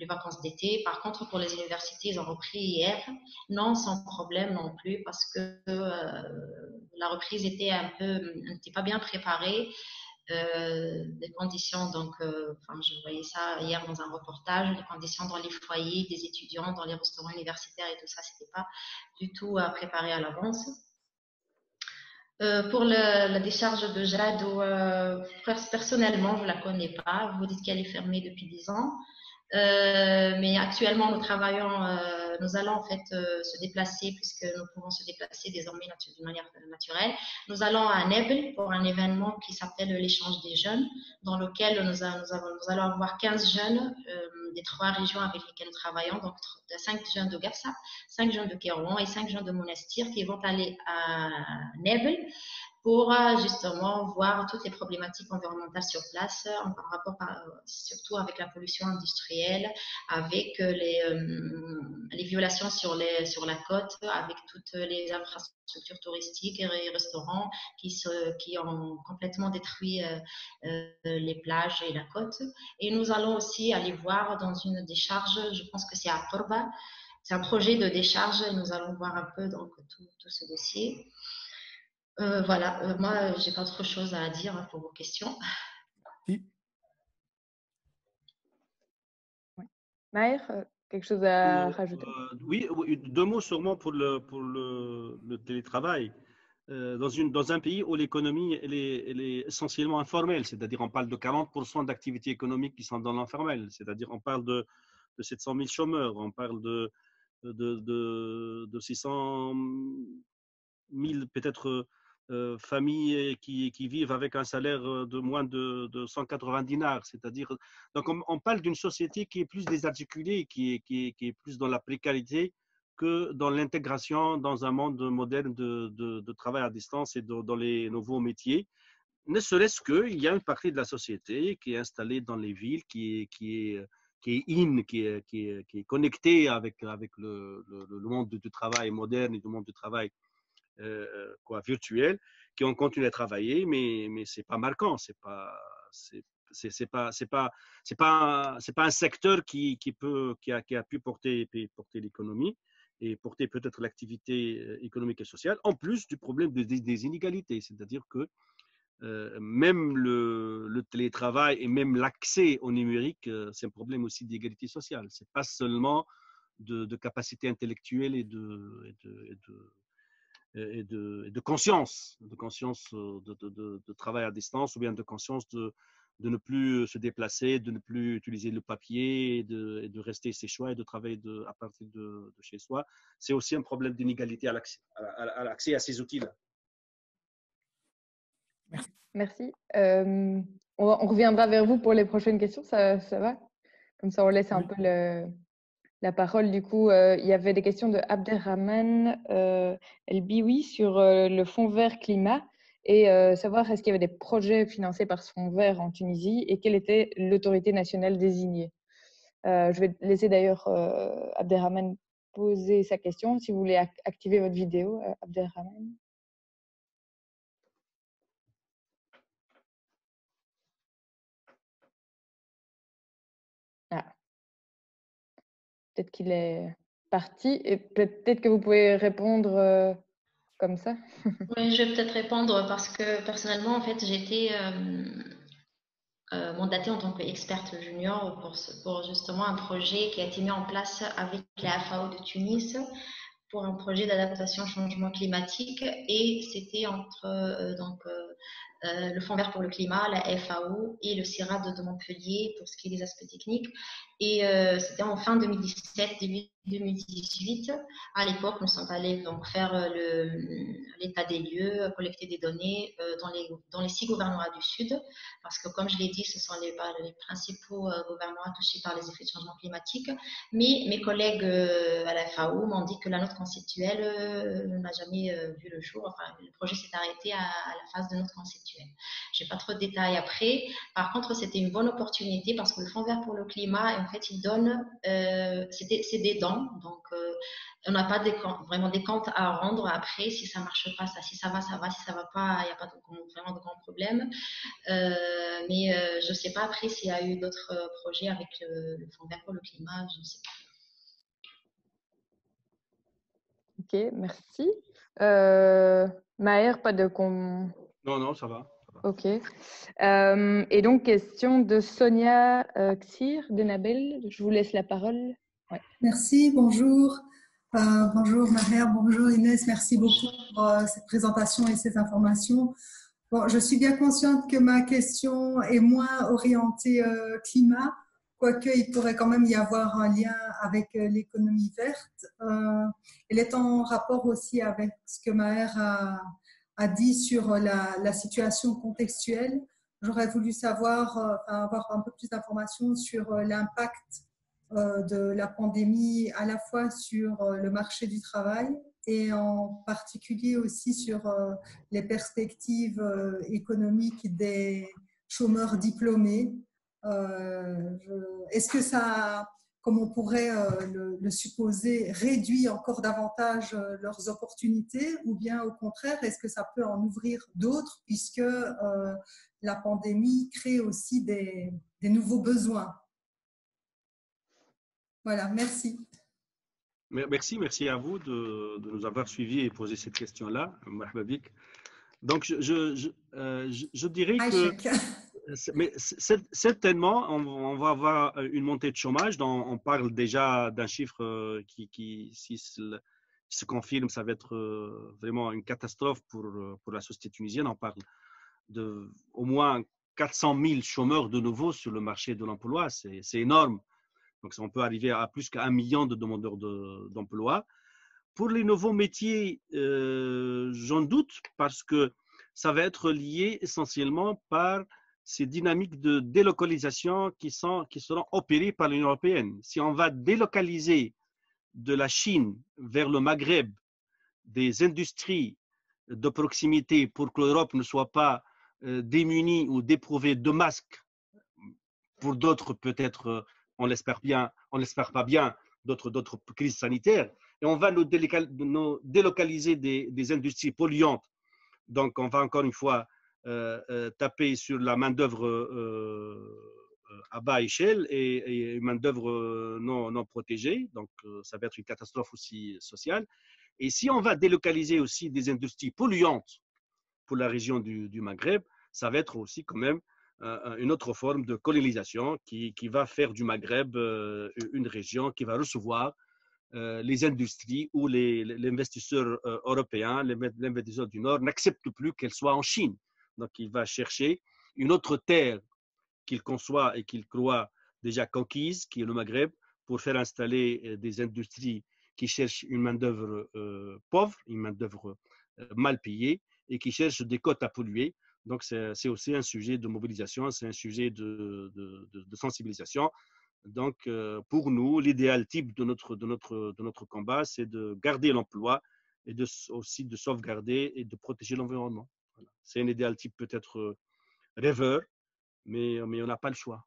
Les vacances d'été. Par contre, pour les universités, ils ont repris hier. Non, sans problème non plus, parce que la reprise n'était pas bien préparée. Des conditions, donc, je voyais ça hier dans un reportage, les conditions dans les foyers des étudiants, dans les restaurants universitaires et tout ça, c'était pas du tout préparé à l'avance. Pour la décharge de Jade, personnellement, je ne la connais pas. Vous dites qu'elle est fermée depuis 10 ans. Mais actuellement, nous allons en fait se déplacer, puisque nous pouvons se déplacer désormais d'une manière naturelle. Nous allons à Nebel pour un événement qui s'appelle l'échange des jeunes, dans lequel nous allons avoir 15 jeunes des 3 régions avec lesquelles nous travaillons, donc 5 jeunes de Gafsa, 5 jeunes de Kérouan et 5 jeunes de Monastir qui vont aller à Nebel pour justement voir toutes les problématiques environnementales sur place en rapport surtout avec la pollution industrielle, avec les violations sur la côte, avec toutes les infrastructures touristiques et restaurants qui ont complètement détruit les plages et la côte. Et nous allons aussi aller voir dans une décharge, je pense que c'est à Korba, c'est un projet de décharge et nous allons voir un peu donc tout ce dossier. Voilà, moi, j'ai pas autre chose à dire pour vos questions. Si. Maher, quelque chose à rajouter? Oui, 2 mots sûrement pour le télétravail. Dans un pays où l'économie elle est essentiellement informelle, c'est-à-dire on parle de 40% d'activités économiques qui sont dans l'informel, c'est-à-dire on parle de 700 000 chômeurs, on parle de 600 000 peut-être familles qui vivent avec un salaire de moins de 180 dinars, c'est-à-dire donc on parle d'une société qui est plus désarticulée, qui est plus dans la précarité que dans l'intégration dans un monde moderne de travail à distance et dans les nouveaux métiers. Ne serait-ce qu'il y a une partie de la société qui est installée dans les villes, qui est connectée avec le monde du travail moderne et du monde du travail virtuel, qui ont continué à travailler, mais c'est pas marquant, c'est pas un secteur qui a pu porter l'économie et porter peut-être l'activité économique et sociale, en plus du problème des inégalités, c'est-à-dire que même le télétravail et même l'accès au numérique, c'est un problème aussi d'égalité sociale. C'est pas seulement de capacité intellectuelle et de conscience, de travail à distance, ou bien de conscience de ne plus se déplacer, de ne plus utiliser le papier, et de rester chez soi et de travailler à partir de chez soi. C'est aussi un problème d'inégalité à l'accès à ces outils-là. Merci. On reviendra vers vous pour les prochaines questions, ça va? Comme ça, on laisse un peu la parole. Du coup, il y avait des questions de Abderrahman El Bioui sur le Fonds vert climat et savoir est-ce qu'il y avait des projets financés par ce Fonds vert en Tunisie et quelle était l'autorité nationale désignée. Je vais laisser d'ailleurs Abderrahman poser sa question. Si vous voulez activer votre vidéo, Abderrahman. Ah. Peut-être qu'il est parti et peut-être que vous pouvez répondre comme ça. Oui, je vais peut-être répondre parce que personnellement, en fait, j'ai été mandatée en tant qu'experte junior pour justement un projet qui a été mis en place avec la FAO de Tunis pour un projet d'adaptation au changement climatique et c'était entre le Fonds vert pour le climat, la FAO et le CIRAD de Montpellier pour ce qui est des aspects techniques. Et c'était en fin 2017, début 2018. À l'époque, nous sommes allés donc faire l'état des lieux, collecter des données dans les 6 gouvernorats du Sud, parce que comme je l'ai dit, ce sont les principaux gouvernements touchés par les effets de changement climatique. Mais mes collègues à la FAO m'ont dit que la note conceptuelle n'a jamais vu le jour. Enfin, le projet s'est arrêté à la phase de note conceptuelle. Je n'ai pas trop de détails après. Par contre, c'était une bonne opportunité parce que le Fonds vert pour le climat, en fait, il donne, c'est des dons. Donc, on n'a pas vraiment des comptes à rendre après. Si ça ne marche pas, si ça va, ça va. Si ça ne va pas, il n'y a pas vraiment de grands problèmes. Mais je ne sais pas après s'il y a eu d'autres projets avec le Fonds vert pour le climat. Je ne sais pas. Ok, merci. Maher, pas de... Non, ça va. Ok. Et donc, question de Sonia Xir de Nabel. Je vous laisse la parole. Ouais. Merci, bonjour. Bonjour Maher, bonjour Inès. Merci beaucoup pour cette présentation et ces informations. Bon, je suis bien consciente que ma question est moins orientée climat, quoique il pourrait quand même y avoir un lien avec l'économie verte. Elle est en rapport aussi avec ce que Maher a dit sur la situation contextuelle. J'aurais voulu savoir, avoir un peu plus d'informations sur l'impact de la pandémie à la fois sur le marché du travail et en particulier aussi sur les perspectives économiques des chômeurs diplômés. Est-ce que ça, comme on pourrait le supposer, réduit encore davantage leurs opportunités ou bien au contraire, est-ce que ça peut en ouvrir d'autres puisque la pandémie crée aussi des nouveaux besoins? Voilà, merci. Merci à vous de nous avoir suivis et posé cette question-là. Donc, je dirais que mais certainement, on va avoir une montée de chômage. On parle déjà d'un chiffre qui, si se confirme, ça va être vraiment une catastrophe pour la société tunisienne. On parle de au moins 400 000 chômeurs de nouveau sur le marché de l'emploi. C'est énorme. Donc, on peut arriver à plus qu'1 million de demandeurs d'emploi. Pour les nouveaux métiers, j'en doute parce que ça va être lié essentiellement par ces dynamiques de délocalisation qui seront opérées par l'Union européenne. Si on va délocaliser de la Chine vers le Maghreb des industries de proximité pour que l'Europe ne soit pas démunie ou dépourvue de masques, pour d'autres peut-être on l'espère pas bien, d'autres crises sanitaires, et on va nous délocaliser des industries polluantes Donc, on va encore une fois taper sur la main-d'œuvre à bas échelle et une main-d'œuvre non protégée. Donc, ça va être une catastrophe aussi sociale. Et si on va délocaliser aussi des industries polluantes pour la région du Maghreb, ça va être aussi quand même une autre forme de colonisation qui va faire du Maghreb une région qui va recevoir les industries où les investisseurs européens, les investisseurs du Nord n'acceptent plus qu'elles soient en Chine. Donc, il va chercher une autre terre qu'il conçoit et qu'il croit déjà conquise, qui est le Maghreb, pour faire installer des industries qui cherchent une main-d'œuvre pauvre, une main-d'œuvre mal payée et qui cherchent des côtes à polluer. Donc, c'est aussi un sujet de mobilisation, c'est un sujet de sensibilisation. Donc, pour nous, l'idéal type de notre combat, c'est de garder l'emploi et aussi de sauvegarder et de protéger l'environnement. Voilà. C'est un idéal type peut-être rêveur, mais on n'a pas le choix.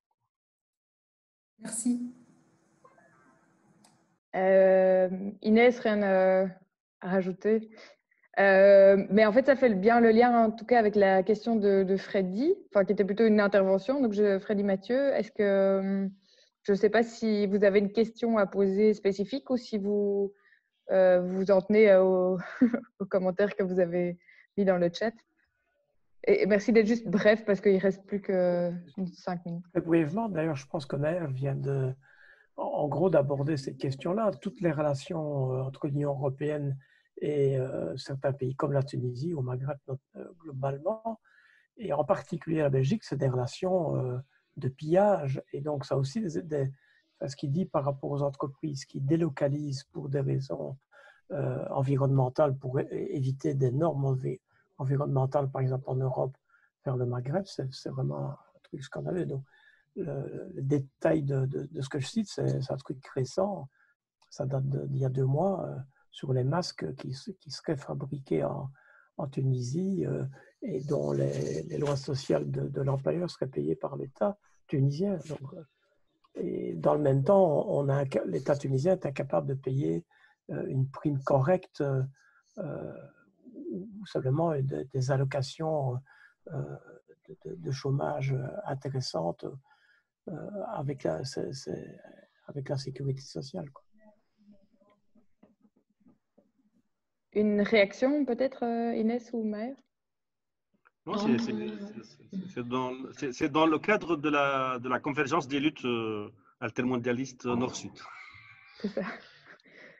Merci. Inès, rien à rajouter. Mais en fait, ça fait bien le lien, en tout cas, avec la question de Freddy, enfin, qui était plutôt une intervention. Donc, Freddy Mathieu, est-ce que, je ne sais pas si vous avez une question à poser spécifique ou si vous vous en tenez aux commentaires que vous avez mis dans le chat. Et merci d'être juste bref parce qu'il ne reste plus que 5 minutes. Très brièvement, d'ailleurs, je pense que Maher vient en gros d'aborder cette question-là. Toutes les relations entre l'Union européenne et certains pays comme la Tunisie, au Maghreb globalement, et en particulier la Belgique, c'est des relations de pillage. Et donc, ça aussi, ce qu'il dit par rapport aux entreprises qui délocalisent pour des raisons environnementales, pour éviter des normes environnementales, par exemple en Europe, vers le Maghreb, c'est vraiment un truc scandaleux. Donc, le détail de ce que je cite, c'est un truc récent, ça date d'il y a 2 mois, sur les masques qui seraient fabriqués en Tunisie et dont les lois sociales de l'employeur seraient payées par l'État tunisien. Donc, et dans le même temps, l'État tunisien est incapable de payer une prime correcte ou simplement des allocations de chômage intéressantes avec la sécurité sociale, quoi. Une réaction peut-être, Inès ou Maher? Non, c'est dans le cadre de la convergence des luttes altermondialistes Nord-Sud. C'est ça,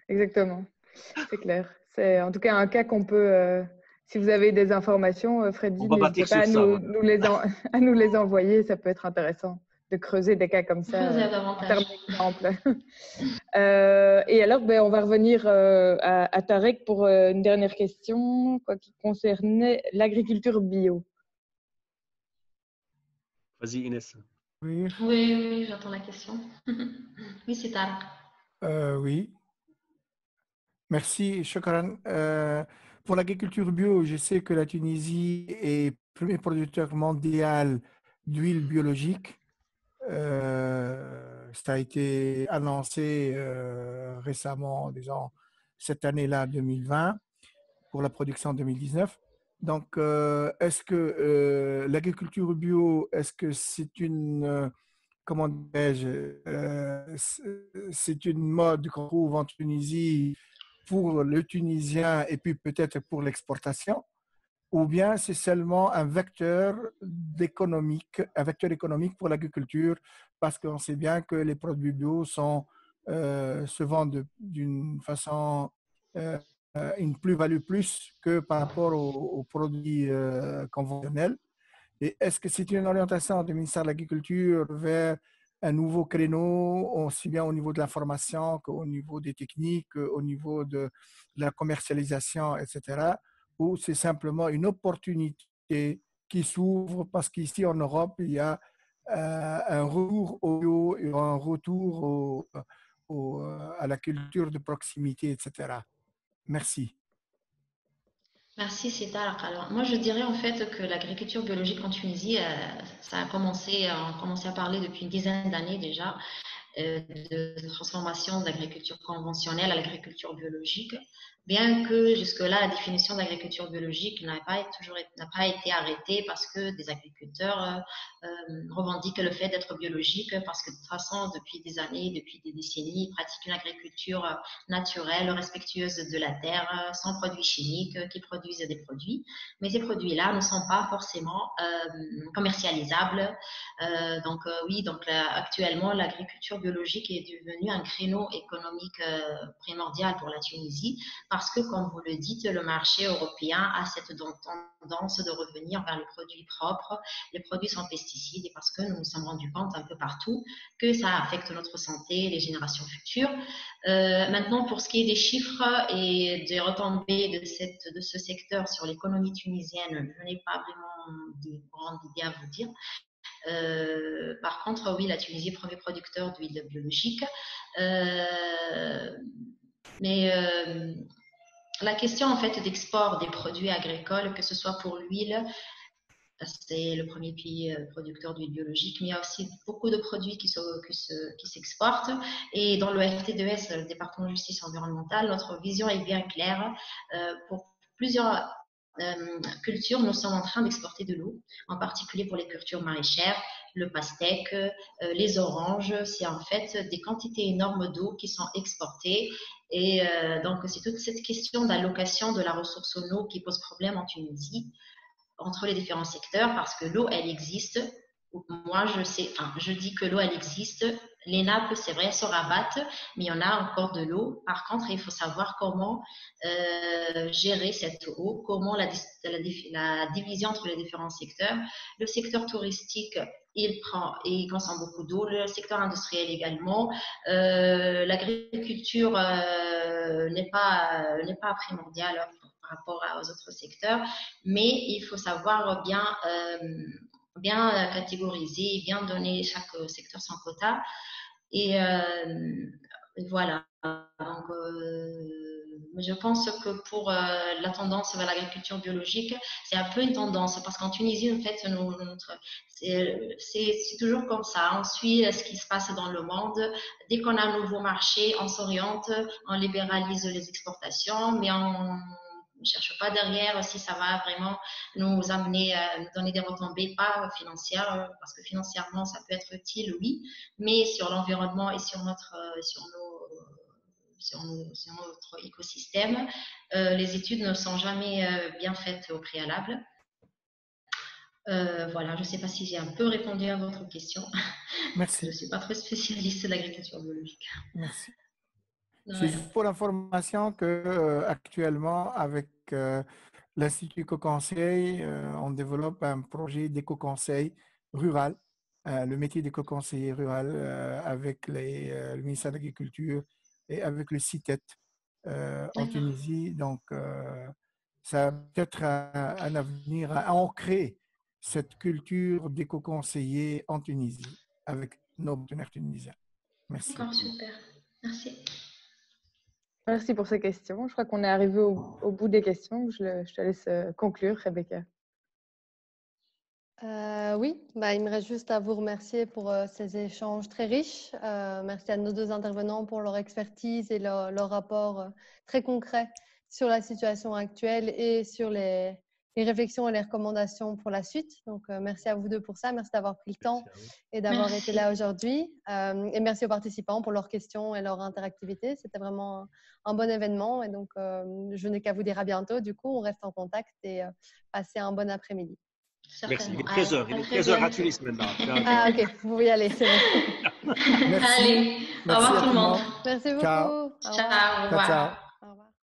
exactement, c'est clair. C'est en tout cas un cas qu'on peut, si vous avez des informations, Freddy, n'hésitez pas à nous les envoyer, ça peut être intéressant de creuser des cas comme ça en termes d'exemple. Et alors, on va revenir à Tarek pour une dernière question qui concernait l'agriculture bio. Vas-y, Inès. Oui, j'entends la question. Oui, c'est Tarek. Oui. Merci, Shukran. Pour l'agriculture bio, je sais que la Tunisie est premier producteur mondial d'huile biologique. Ça a été annoncé récemment, disons, cette année-là, 2020, pour la production 2019. Donc, est-ce que l'agriculture bio, est-ce que c'est une, comment dirais-je, c'est une mode qu'on trouve en Tunisie pour le Tunisien et puis peut-être pour l'exportation, ou bien c'est seulement un vecteur économique pour l'agriculture, parce qu'on sait bien que les produits bio se vendent d'une façon, une plus-value plus que par rapport aux produits conventionnels. Et est-ce que c'est une orientation du ministère de l'Agriculture vers un nouveau créneau, aussi bien au niveau de l'information qu'au niveau des techniques, au niveau de la commercialisation, etc., ou c'est simplement une opportunité qui s'ouvre parce qu'ici en Europe, il y a un retour au bio et un retour à la culture de proximité, etc. Merci. Merci, c'est Tarek. Alors, moi, je dirais en fait que l'agriculture biologique en Tunisie, ça a commencé, on a commencé à parler depuis une dizaine d'années déjà. de transformation de l'agriculture conventionnelle à l'agriculture biologique, bien que jusque-là, la définition d'agriculture biologique n'a pas été arrêtée parce que des agriculteurs revendiquent le fait d'être biologique, parce que de toute façon, depuis des années, depuis des décennies, ils pratiquent une agriculture naturelle, respectueuse de la terre, sans produits chimiques, qui produisent des produits. Mais ces produits-là ne sont pas forcément commercialisables. Actuellement, l'agriculture biologique est devenue un créneau économique primordial pour la Tunisie, parce que, comme vous le dites, le marché européen a cette tendance de revenir vers les produits propres, les produits sans pesticides, et parce que nous nous sommes rendus compte un peu partout que ça affecte notre santé, les générations futures. Maintenant, pour ce qui est des chiffres et des retombées de ce secteur sur l'économie tunisienne, je n'ai pas vraiment de grandes idées à vous dire. Par contre, oui, la Tunisie est premier producteur d'huile biologique. La question en fait d'export des produits agricoles, que ce soit pour l'huile, c'est le premier pays producteur d'huile biologique, mais il y a aussi beaucoup de produits qui s'exportent. Et dans le FT2S, le département de justice environnementale, notre vision est bien claire. Pour plusieurs cultures, nous sommes en train d'exporter de l'eau, en particulier pour les cultures maraîchères, le pastèque, les oranges. C'est en fait des quantités énormes d'eau qui sont exportées. Et donc, c'est toute cette question d'allocation de la ressource en eau qui pose problème en Tunisie, entre les différents secteurs, parce que l'eau, elle existe. Moi, je dis que l'eau, elle existe. Les nappes, c'est vrai, elles se rabattent, mais il y en a encore de l'eau. Par contre, il faut savoir comment gérer cette eau, comment la division entre les différents secteurs. Le secteur touristique, il consomme beaucoup d'eau. Le secteur industriel également. L'agriculture n'est pas primordiale par rapport aux autres secteurs, mais il faut savoir bien catégoriser, bien donner chaque secteur son quota. Et voilà. Donc, je pense que pour la tendance vers l'agriculture biologique, c'est un peu une tendance, parce qu'en Tunisie, en fait, c'est toujours comme ça. On suit ce qui se passe dans le monde. Dès qu'on a un nouveau marché, on s'oriente, on libéralise les exportations, mais on ne cherche pas derrière si ça va vraiment nous amener à nous donner des retombées, pas financières, parce que financièrement, ça peut être utile, oui, mais sur l'environnement et sur notre écosystème, les études ne sont jamais bien faites au préalable. Voilà, je ne sais pas si j'ai un peu répondu à votre question. Merci. Je ne suis pas très spécialiste de l'agriculture biologique. Merci. Ouais. C'est juste pour l'information que actuellement, avec l'Institut Éco-Conseil, on développe un projet d'éco-conseil rural, le métier d'éco-conseiller rural avec le ministère de l'Agriculture et avec le CITET en Tunisie. Donc, ça a peut-être un avenir à ancrer cette culture d'éco-conseiller en Tunisie avec nos partenaires tunisiens. Merci. D'accord, super. Merci. Merci pour ces questions. Je crois qu'on est arrivé au bout des questions. Je te laisse conclure, Rebecca. Oui, il me reste juste à vous remercier pour ces échanges très riches. Merci à nos deux intervenants pour leur expertise et leur rapport très concret sur la situation actuelle et sur les réflexions et les recommandations pour la suite. Donc, merci à vous deux pour ça. Merci d'avoir pris le temps et d'avoir été là aujourd'hui. Et merci aux participants pour leurs questions et leur interactivité. C'était vraiment un bon événement. Et donc, je n'ai qu'à vous dire à bientôt. Du coup, on reste en contact et passez un bon après-midi. Merci. Il est 13h. Il est 13h à Tunis maintenant. Ah, ok. Vous pouvez y aller. C'est bon. Allez, au revoir tout le monde. Merci beaucoup. Ciao. Ciao. Au revoir. Ciao.